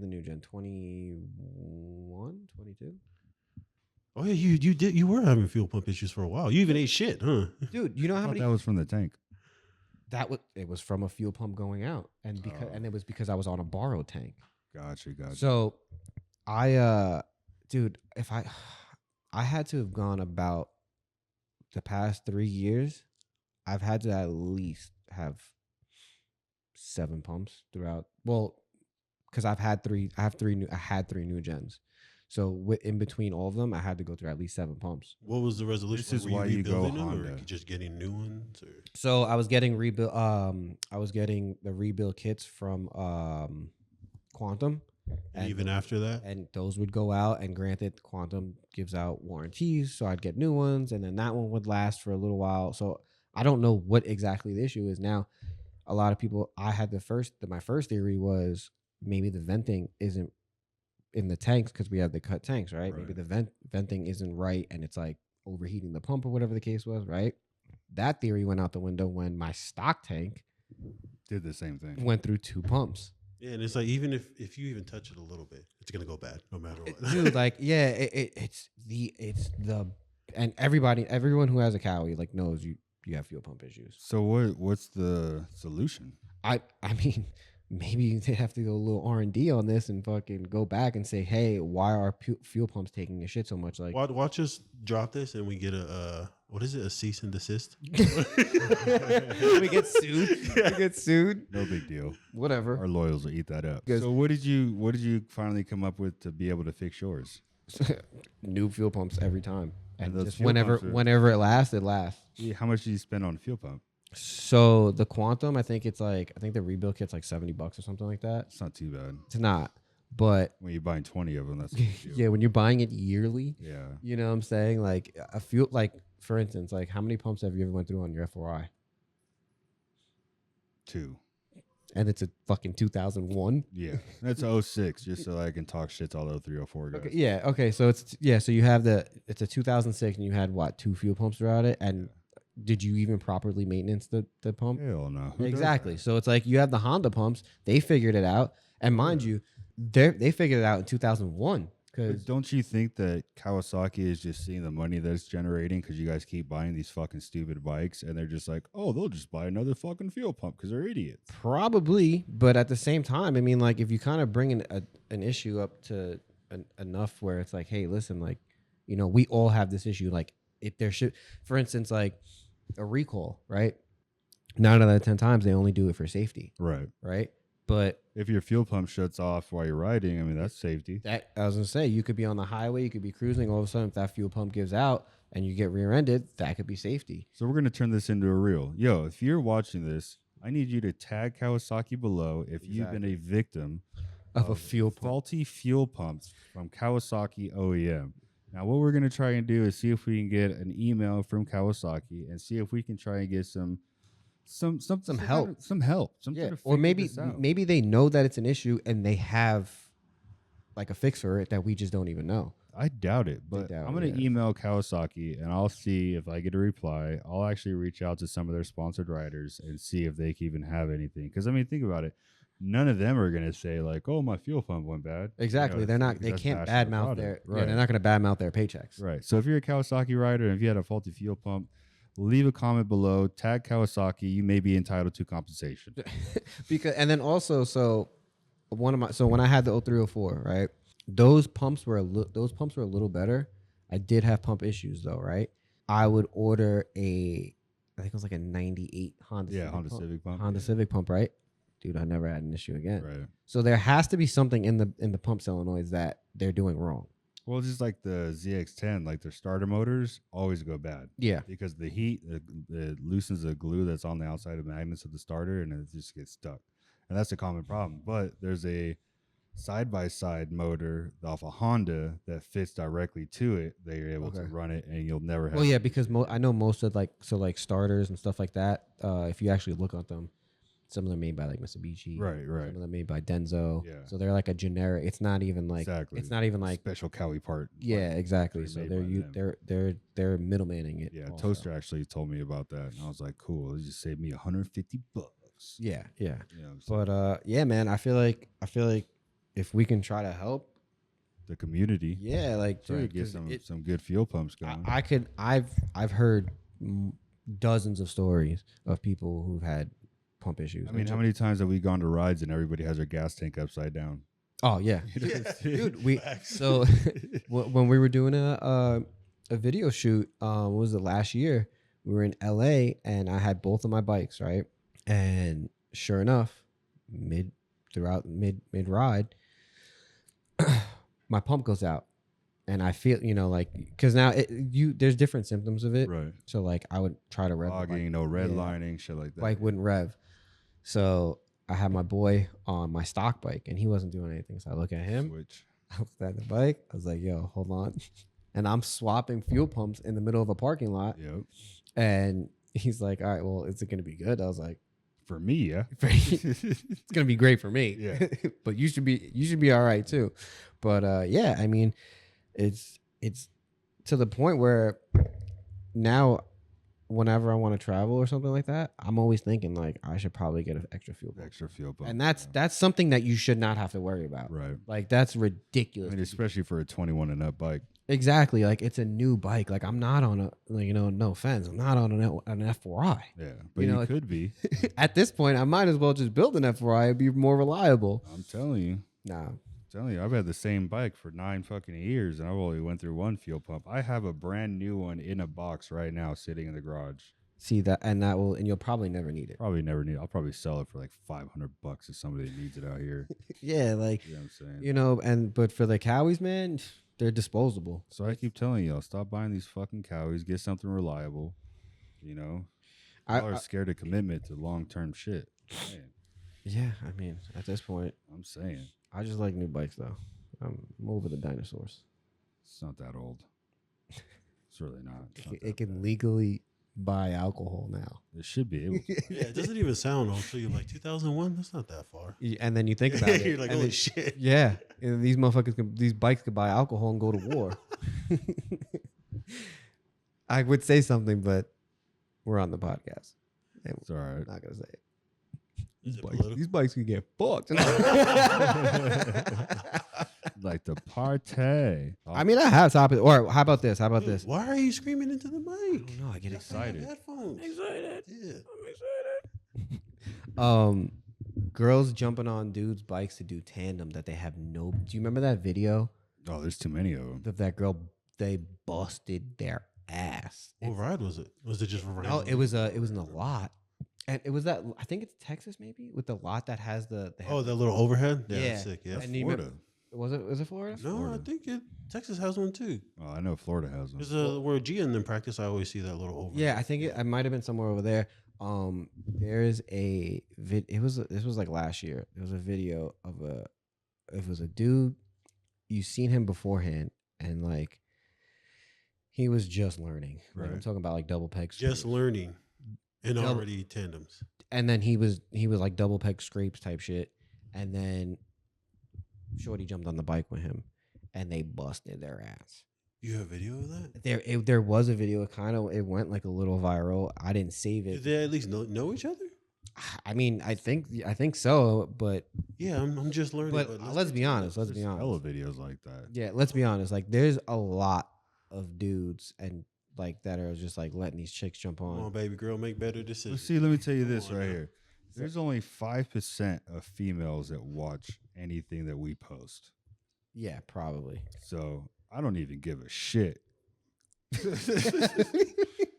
new gen? 21, 22? Oh yeah, you were having fuel pump issues for a while. You even ate shit, huh? Dude, you know I how thought many that was from the tank. it was from a fuel pump going out, and it was because I was on a borrowed tank. Gotcha. So I dude, if I had to have gone about the past 3 years, I've had to at least have 7 pumps throughout. Well, because I had 3 new gens. So in between all of them, I had to go through at least 7 pumps. What was the resolution? This is Were why you go rebuilding them, Honda. or just getting new ones? Or? So I was getting rebuild. I was getting the rebuild kits from Quantum, And even after that, and those would go out. And granted, Quantum gives out warranties, so I'd get new ones, and then that one would last for a little while. So I don't know what exactly the issue is now. A lot of people. I had my first theory was maybe the venting isn't in the tanks because we have the cut tanks, right? Maybe the venting isn't right, and it's like overheating the pump or whatever the case was, right? That theory went out the window when my stock tank Did the same thing. went through 2 pumps. yeah, and it's like even if you even touch it a little bit, it's gonna go bad no matter what. Dude, like, yeah, it's the and everyone who has a Kawi like knows you have fuel pump issues. So what's the solution? I mean, maybe they have to go a little R&D on this and fucking go back and say, hey, why are fuel pumps taking a shit so much? Like, Watch us drop this and we get a what is it? A cease and desist? we get sued. We get sued. No big deal. Whatever. Our lawyers will eat that up. Because- So what did you finally come up with to be able to fix yours? New fuel pumps every time, and those just fuel whenever pumps are- whenever it lasts, it lasts. Yeah, how much did you spend on a fuel pump? So the Quantum, I think the rebuild kit's like $70 or something like that. It's not too bad. It's not, but When you're buying 20 of them, that's a big deal. yeah, when you're buying it yearly, Yeah. you know what I'm saying? Like a fuel, like for instance, like how many pumps have you ever went through on your FOI? 2. And it's a fucking 2001. Yeah. That's 06, just so I can talk shit to all the 304 guys. Okay, yeah. Okay. So so you have it's a 2006 and you had what, 2 fuel pumps throughout it. And did you even properly maintenance the pump? Hell no. Who does Exactly. that? So it's like you have the Honda pumps. They figured it out. And mind you, they figured it out in 2001 But because don't you think that Kawasaki is just seeing the money that it's generating because you guys keep buying these fucking stupid bikes and they're just like, oh, they'll just buy another fucking fuel pump because they're idiots. probably, but at the same time, I mean, like if you kind of bring an issue up to enough where it's like, hey, listen, like, you know, we all have this issue. Like if there should, for instance, like a recall, right? 9 out of 10 times they only do it for safety, Right. right? But If your fuel pump shuts off while you're riding, I mean, that's safety. that I was gonna say, you could be on the highway, you could be cruising, all of a sudden if that fuel pump gives out and you get rear-ended, that could be safety. So we're going to turn this into a reel. Yo, if you're watching this, I need you to tag Kawasaki below if you've been a victim Of a fuel pump. faulty fuel pumps from Kawasaki OEM. Now, what we're going to try and do is see if we can get an email from Kawasaki and see if we can try and get some help. Some help. Yeah, or maybe they know that it's an issue and they have like a fix for it that we just don't even know. I doubt it, but doubt I'm it, going to yeah. email Kawasaki and I'll see if I get a reply. I'll actually reach out to some of their sponsored riders and see if they can even have anything. Because I mean, think about it. None of them are going to say like, "Oh, my fuel pump went bad." Exactly. You know, they're not. because They that's can't bashing the badmouth product. their. Right. Yeah, they're not going to badmouth their paychecks. Right. So if you're a Kawasaki rider and if you had a faulty fuel pump, leave a comment below. Tag Kawasaki. You may be entitled to compensation. Because and then also when I had the 0304, right? Those pumps were a little better. I did have pump issues though, right? I would order I think it was like a 98 Honda Civic pump. Honda yeah. Civic pump, right? Dude, I never had an issue again. Right. So there has to be something in the pump solenoids that they're doing wrong. Well, just like the ZX10, like their starter motors always go bad. Yeah. Because the heat it loosens the glue that's on the outside of the magnets of the starter and it just gets stuck. And that's a common problem. But there's a side-by-side motor off a Honda that fits directly to it. They're able to run it and you'll never have. Well, yeah, because I know most of like starters and stuff like that. If you actually look at them, some of them made by like Mitsubishi, Right. Some of them made by Denso. Yeah. So they're like a generic. It's not even like Exactly. It's not even like special Kawi part. yeah, like, exactly. they're So made by them. they're middlemaning it. Yeah, also. Toaster actually told me about that, and I was like, "Cool, it just saved me $150." Yeah. You know what I'm saying? But yeah, man, I feel like if we can try to help, The community, yeah, like try to dude, get 'cause some good fuel pumps going. I've heard dozens of stories of people who've had pump issues. I mean, how many times have we gone to rides and everybody has their gas tank upside down? Oh yeah, You know what I'm saying? dude. So when we were doing a video shoot, what was it, last year? We were in LA and I had both of my bikes, right? And sure enough, mid ride, my pump goes out, and I feel like because now there's different symptoms of it. Right. So like I would try to rev the bike. Logging, no redlining, shit like that. Bike wouldn't rev. So I had my boy on my stock bike and he wasn't doing anything. So I look at him, Switch. I looked at the bike. I was like, yo, hold on. And I'm swapping fuel pumps in the middle of a parking lot. Yep. And he's like, all right, well, is it going to be good? I was like, For me, yeah. it's going to be great for me. Yeah. But you should be all right too. But yeah, I mean, it's to the point where now whenever I want to travel or something like that, I'm always thinking like I should probably get an extra fuel pump. Extra fuel pump. And that's something that you should not have to worry about. right. Like that's I ridiculous. mean, especially for a 21 and up bike. Exactly. Like it's a new bike. Like I'm not on no offense, I'm not on an F4i. Yeah, but You know, you like- could be. At this point, I might as well just build an F4i. It'd be more reliable. I'm telling you. Nah. I've had the same bike for 9 fucking years, and I've only went through one fuel pump. I have a brand new one in a box right now, sitting in the garage. See that, and you'll probably never need it. Probably never need. I'll probably sell it for like $500 if somebody needs it out here. Yeah, like You know what I'm saying? but for the Kawis, man, they're disposable. So I keep telling y'all, stop buying these fucking Kawis. Get something reliable. You know, y'all are scared of commitment to long term shit. Man, Yeah, I mean, at this point, I'm saying I just like new bikes though. I'm over the dinosaurs. it's not that old. It's really not. It's not It that can bad. legally buy alcohol now. It should be able to. Yeah, it doesn't even sound old. So you're like 2001. That's not that far. And then you think about it. You're like, and holy then- shit. Yeah, and these bikes could buy alcohol and go to war. I would say something, but we're on the podcast. And It's all right. I'm not gonna say it. Is it political? These bikes can get fucked. Like the party. I mean, I have topics. Or how about this? How about this? Why are you screaming into the I mic? don't know. I get excited. Headphones. Excited. Yeah. I'm excited. Girls jumping on dudes' bikes to do tandem that they have no. Do you remember that video Oh, there's too many of them. of that girl? They busted their ass. What ride was it? Was it just for No, it was in the lot, and it was that. I think it's Texas maybe with the lot that has the. They have Oh, that little overhead? Yeah, Yeah. that's sick. Yeah. And you Florida. was it Florida? No, Florida. I think Texas has one too. Oh, I know Florida has them. There's where Gia and them practice. I always see that little overhead. Yeah, I think it might have been somewhere over there. There's a this was like last year. There was a video of it was a dude. You seen him beforehand, and like he was just learning. Like, I'm Right. talking about like double peg. Just scrapes. learning and Double- already tandems. And then he was like double peg scrapes type shit, and then Shorty jumped on the bike with him, and they busted their ass. You have video of that? There was a video. It went like a little viral. I didn't save it. Did they at least know each other? I mean, I think so, but Yeah, I'm just learning. but let's be honest. Let's be There's hella honest. videos like that. Yeah, let's be honest. Like, there's a lot of dudes and like that are just like letting these chicks jump Come on, on. baby girl, make better But decisions. see, let me tell you Come this on right now. here. There's only 5% of females that watch anything that we post. Yeah, probably. So I don't even give a shit.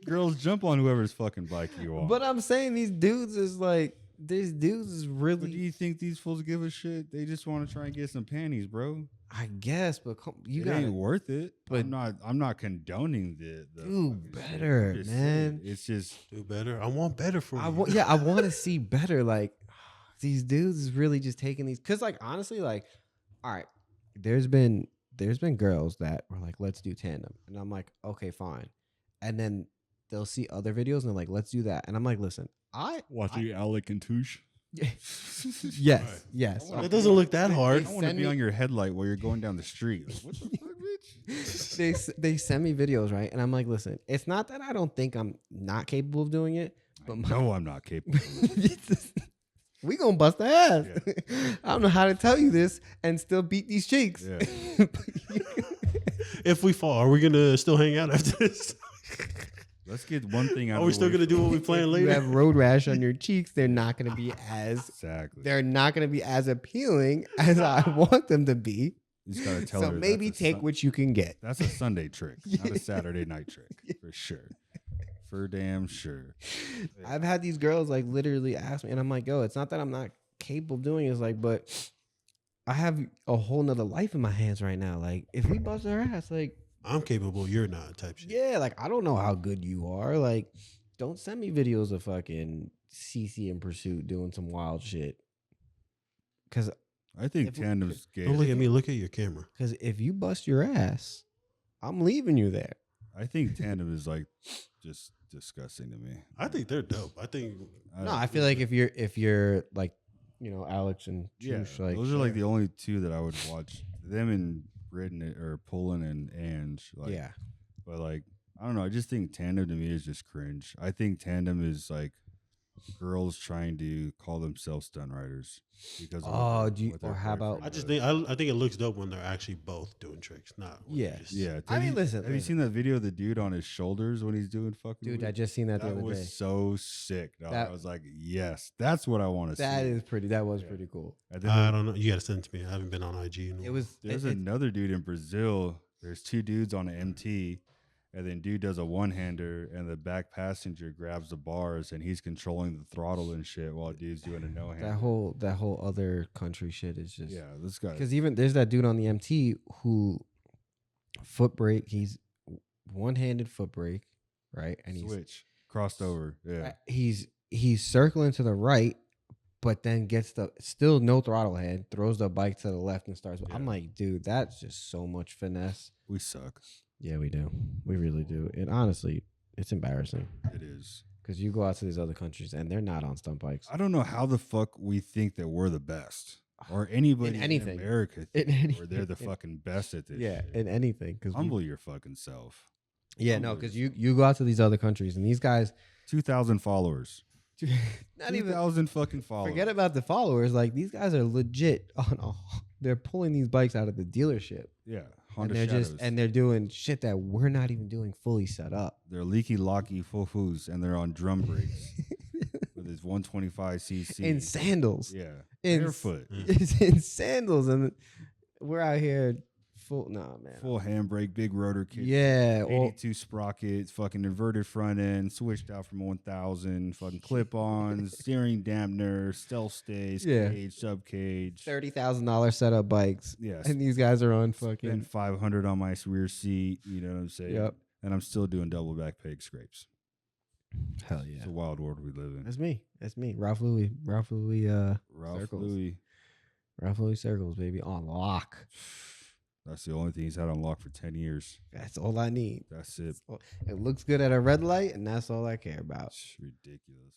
Girls, jump on whoever's fucking bike you want. But I'm saying these dudes is really. But do you think these fools give a shit? They just want to try and get some panties, bro. I guess, but you It got ain't worth it. but- I'm not condoning the do fucking shit. better, I'm just man. saying, it's just Do better. I want better for you. I want to see better. Like, these dudes is really just taking these. Cause like honestly, like, all right, there's been girls that were like, let's do tandem, and I'm like, okay, fine, and then they'll see other videos and they're like, let's do that, and I'm like, listen, watching Alec and Touche. yes, Right. yes. It doesn't look that hard. I want to Send be me- on your headlight while you're going down the street. Like, what the fuck, bitch? They send me videos, right, and I'm like, listen, it's not that I don't think I'm not capable of doing it, but No, I'm not capable. we gonna bust their ass. I don't know how to tell you this and still beat these cheeks. Yeah. If we fall, are we gonna still hang out after this? Let's get one thing out. Are we still gonna do what we plan You later? have road rash on your cheeks. They're not gonna be as Exactly. appealing as I want them to be. You just gotta tell So her. maybe that's a take what you can get. That's a Sunday trick, not a Saturday night trick, for sure. For damn sure. I've had these girls like literally ask me, and I'm like, yo, it's not that I'm not capable of doing it. It's like, but I have a whole nother life in my hands right now. Like, if we bust our ass, like, I'm capable. You're not. Type shit. yeah, like I don't know how good you are. Like, don't send me videos of fucking CC in pursuit doing some wild shit. Cause I think If we- tandems gay. Don't look at me. Look at your camera. if you bust your ass, I'm leaving you there. I think tandem is like just disgusting to me. I think they're dope. I think. No, I feel like if you're like, you know, Alex and yeah, Juice, like those are like the only two that I would watch. Them and Britain or Poland and Ange. Like, yeah. But like, I don't know. I just think tandem to me is just cringe. I think tandem is like girls trying to call themselves stunt riders because. Of Oh, what do you- what their or how about- boyfriend I just does. think. I think it looks dope when they're actually both doing tricks. Not. when Yeah. they're just- Yeah, I mean, listen, Have you listen. seen that video of the dude on his shoulders when he's doing fucking? Dude, I moves? just seen that the That other was day. so sick. Dog. That- I was like, yes, that's what I want to see. That was Yeah. pretty cool. And then I don't know. You gotta send it to me. I haven't been on IG. In a It while. was there's it- another dude in Brazil. There's two dudes on an MT, and then dude does a one-hander, and the back passenger grabs the bars, and he's controlling the throttle and shit while dude's doing a no-hander. that whole other country shit is just Yeah, this guy. because even there's that dude on the MT who foot brake. He's one-handed foot brake, right? And Switch crossed over. Yeah, he's circling to the right, but then gets the still no throttle hand, throws the bike to the left and starts. I'm Yeah. like, dude, that's just so much finesse. we suck. Yeah, we do. We really do. And honestly, it's embarrassing It is. because you go out to these other countries and they're not on stunt bikes. I don't know how the fuck we think that we're the best, or anybody in anything. America In thinks where they're the anything. fucking best at this. Yeah, shit. in anything. Because Humble your fucking self. yeah, no, because you go out to these other countries and these guys, 2,000 followers. Not even 2,000 fucking followers. forget about the followers. Like these guys are legit they're pulling these bikes out of the dealership. Yeah, And Honda they're Shadows. they're doing shit that we're not even doing fully set up. They're leaky, locky, foo-foos, and they're on drum brakes with his 125cc. In sandals. Yeah, In, barefoot. It's in sandals. And we're out here full. No, man. Full handbrake, big rotor kit. Yeah. 82 sprockets, fucking inverted front end, switched out from 1000, fucking clip-ons, steering dampener, stealth stays, Yeah. cage, sub cage. $30,000 setup bikes. Yes. And these guys are on fucking. Spend 500 on my rear seat, you know what I'm saying? Yep. And I'm still doing double back peg scrapes. Hell yeah. It's a wild world we live in. That's me. That's me. Ralph Louis. Ralph Circles. Louis. Ralph Louis Circles, baby. On lock. That's the only thing he's had on lock for 10 years. That's all I need. That's it. It looks good at a red light, and that's all I care about. It's ridiculous.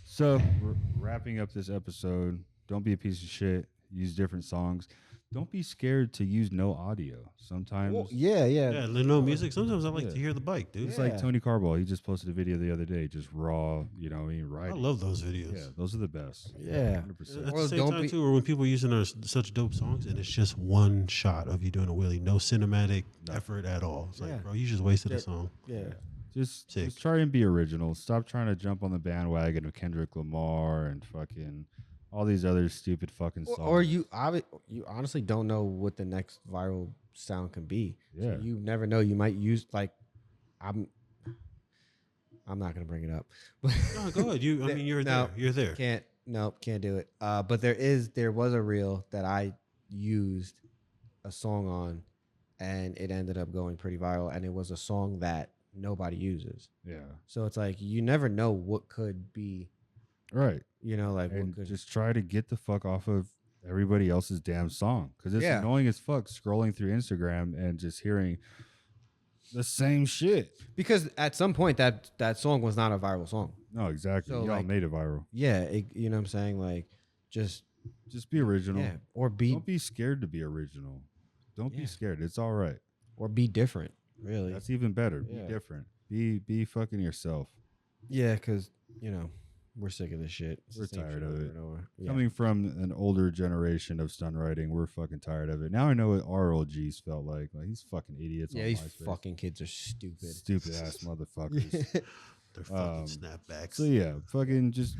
So we're wrapping up this episode. Don't be a piece of shit. Use different songs. Don't be scared to use no audio. Sometimes Well, yeah. Yeah, no music. Sometimes I like Yeah. to hear the bike, dude. it's Yeah. like Tony Carball. He just posted a video the other day, just raw, you know, I riding. love those videos. Yeah, those are the best. Yeah. 100%. At Or the same don't time, be- too, or when people are using such dope songs and it's just one shot of you doing a wheelie, no cinematic effort at all. It's Yeah. like, bro, you just wasted Yeah. a song. Yeah. Just Sick. try and be original. Stop trying to jump on the bandwagon of Kendrick Lamar and fucking all these other stupid fucking songs. Or you honestly don't know what the next viral sound can be. Yeah. So you never know. You might use like I'm not gonna bring it up. No, go ahead. I mean, you're No, there. You're there. Can't do it. But there was a reel that I used a song on, and it ended up going pretty viral. And it was a song that nobody uses. Yeah. So it's like you never know what could be. Right. You know, like And what could just try to get the fuck off of everybody else's damn song. Because it's Yeah. annoying as fuck scrolling through Instagram and just hearing the same shit. because at some point that song was not a viral song. No, exactly. So, Y'all like- made it viral. Yeah, you know what I'm saying? Like just Just be original. yeah, or be Don't be scared to be original. Don't Yeah. be scared. It's all right. different. Really. That's even better. Yeah. Be different. Be fucking yourself. Yeah, because we're sick of this shit. It's the We're same tired shit of over it. and over. Yeah. Coming from an older generation of stunt riding, we're fucking tired of it. Now I know what our OGs felt like. Like these fucking idiots. Yeah, on these MySpace. fucking kids are stupid. Stupid ass motherfuckers. They're fucking Um, snapbacks. So yeah, fucking just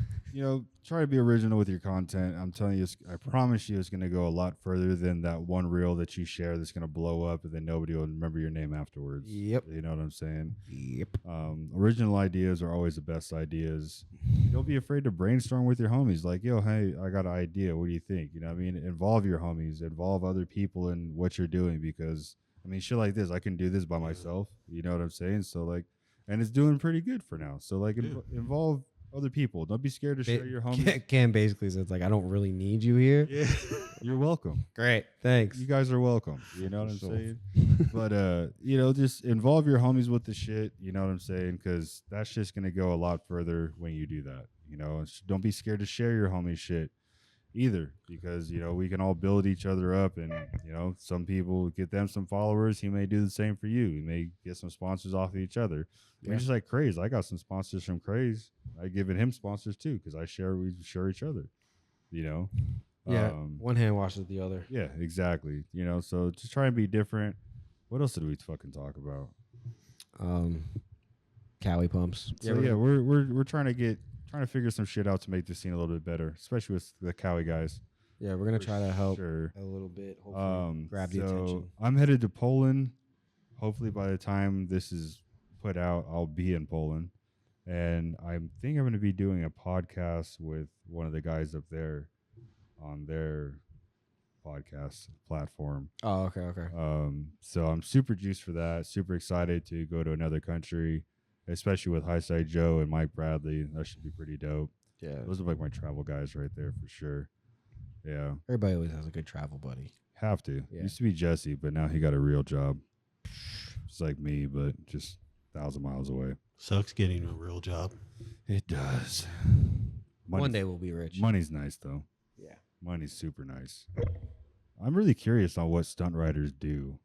try to be original with your content. I'm telling you, I promise you, it's gonna go a lot further than that one reel that you share that's gonna blow up, and then nobody will remember your name afterwards. Yep. You know what I'm saying? Yep. Original ideas are always the best ideas. Don't be afraid to brainstorm with your homies. Like, yo, hey, I got an idea. What do you think? You know what I mean? Involve your homies. Involve other people in what you're doing, because I mean, shit like this, I can do this by myself. You know what I'm saying? So like. And it's doing pretty good for now. So like involve other people. Don't be scared to share your homies. Cam basically says like I don't really need you here. Yeah. You're welcome. Great, thanks. You guys are welcome. You know what I'm So- saying? But just involve your homies with the shit. You know what I'm saying? Because that's just gonna go a lot further when you do that. You know, don't be scared to share your homie shit either, because we can all build each other up, and some people get them some followers. He may do the same for you. He may get some sponsors off of each other. Yeah. Just like Craze, I got some sponsors from Craze. I given him sponsors too, because we share each other. Yeah, Um, one hand washes the other. yeah, exactly. So just try and be different. What else did we fucking talk about? Kawi pumps. So yeah, we're trying to figure some shit out to make this scene a little bit better, especially with the Kawi guys. Yeah, we're gonna For try to help sure. a little bit. Hopefully, grab the So attention. I'm headed to Poland. Hopefully by the time this is put out, I'll be in Poland. And I think I'm going to be doing a podcast with one of the guys up there on their podcast platform. Oh, okay. So I'm super juiced for that. Super excited to go to another country, especially with Highside Joe and Mike Bradley. That should be pretty dope. Yeah, Those are like my travel guys right there for sure. Yeah. everybody always has a good travel buddy. Have to. Yeah. Used to be Jesse, but now he got a real job. Just like me, but just 1,000 miles away. Sucks getting a real job. It does. One day we'll be rich. Money's nice though. Yeah. Money's super nice. I'm really curious on what stunt riders do.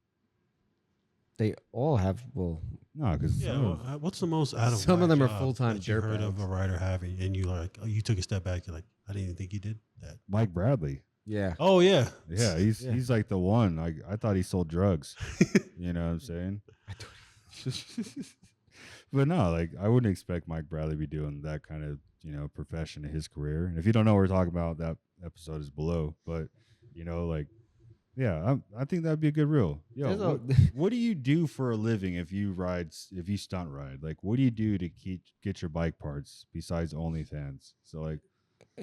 they all have. Well, No, because Yeah, what's the most out of Some of whack them are job full-time that you heard of dirtbags. a writer having, and you like, oh, you took a step back. You're like, I didn't even think you did that. Mike Bradley. yeah. Oh yeah, Yeah, he's Yeah. he's like the one. I thought he sold drugs. You know what I'm saying? But no, like I wouldn't expect Mike Bradley to be doing that kind of profession in his career. And if you don't know what we're talking about, that episode is below. But like yeah, I think that'd be a good reel. Yo, There's a- what do you do for a living if you stunt ride? Like, what do you do to get your bike parts besides OnlyFans? So like,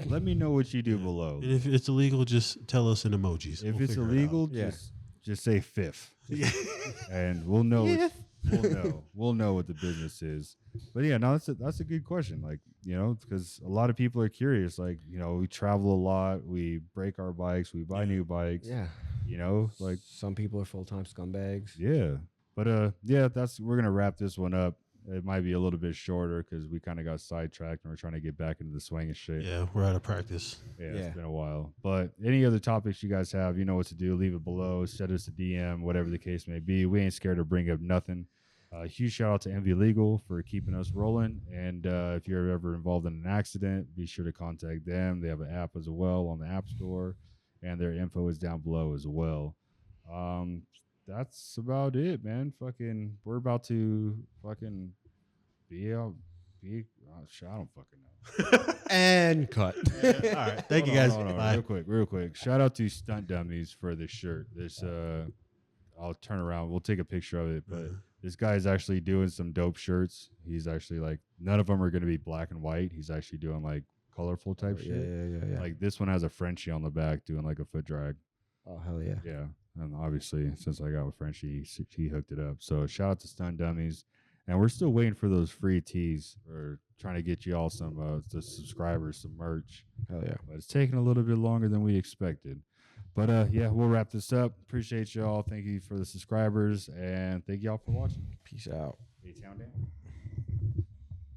let me know what you do Yeah. below. And if it's illegal, just tell us in emojis. If We'll it's figure it illegal, Yeah. just say fifth, out. and we'll know. Yeah. We'll know what the business is. But yeah, no, that's a good question. Like because a lot of people are curious. Like we travel a lot, we break our bikes, we buy new bikes. Yeah. Like Some people are full-time scumbags. yeah. But yeah, we're gonna wrap this one up. It might be a little bit shorter because we kind of got sidetracked and we're trying to get back into the swing of shit. Yeah, we're out of practice. Yeah, Yeah. it's been a while. But any other topics you guys have, you know what to do. Leave it below. Send us a DM, whatever the case may be. We ain't scared to bring up nothing. Huge shout out to MV Legal for keeping us rolling. And if you're ever involved in an accident, be sure to contact them. They have an app as well on the App Store, and their info is down below as well. That's about it, man. We're about to fucking be out. I don't fucking know. And cut. All right, thank you guys. Hold on, Bye. real quick. Shout out to Stunt Dummies for this shirt. I'll turn around. We'll take a picture of it. But this guy is actually doing some dope shirts. He's actually like, none of them are going to be black and white. He's actually doing like colorful type shit. Yeah. Like this one has a Frenchie on the back doing like a foot drag. Oh hell yeah. Yeah. And obviously, since I got with Frenchie, he hooked it up. So shout out to Stunt Dummies. And we're still waiting for those free tees or trying to get you all some the subscribers, some merch. Hell yeah. But it's taking a little bit longer than we expected. But yeah, we'll wrap this up. Appreciate y'all. Thank you for the subscribers and thank y'all for watching. Peace out. A-Town down.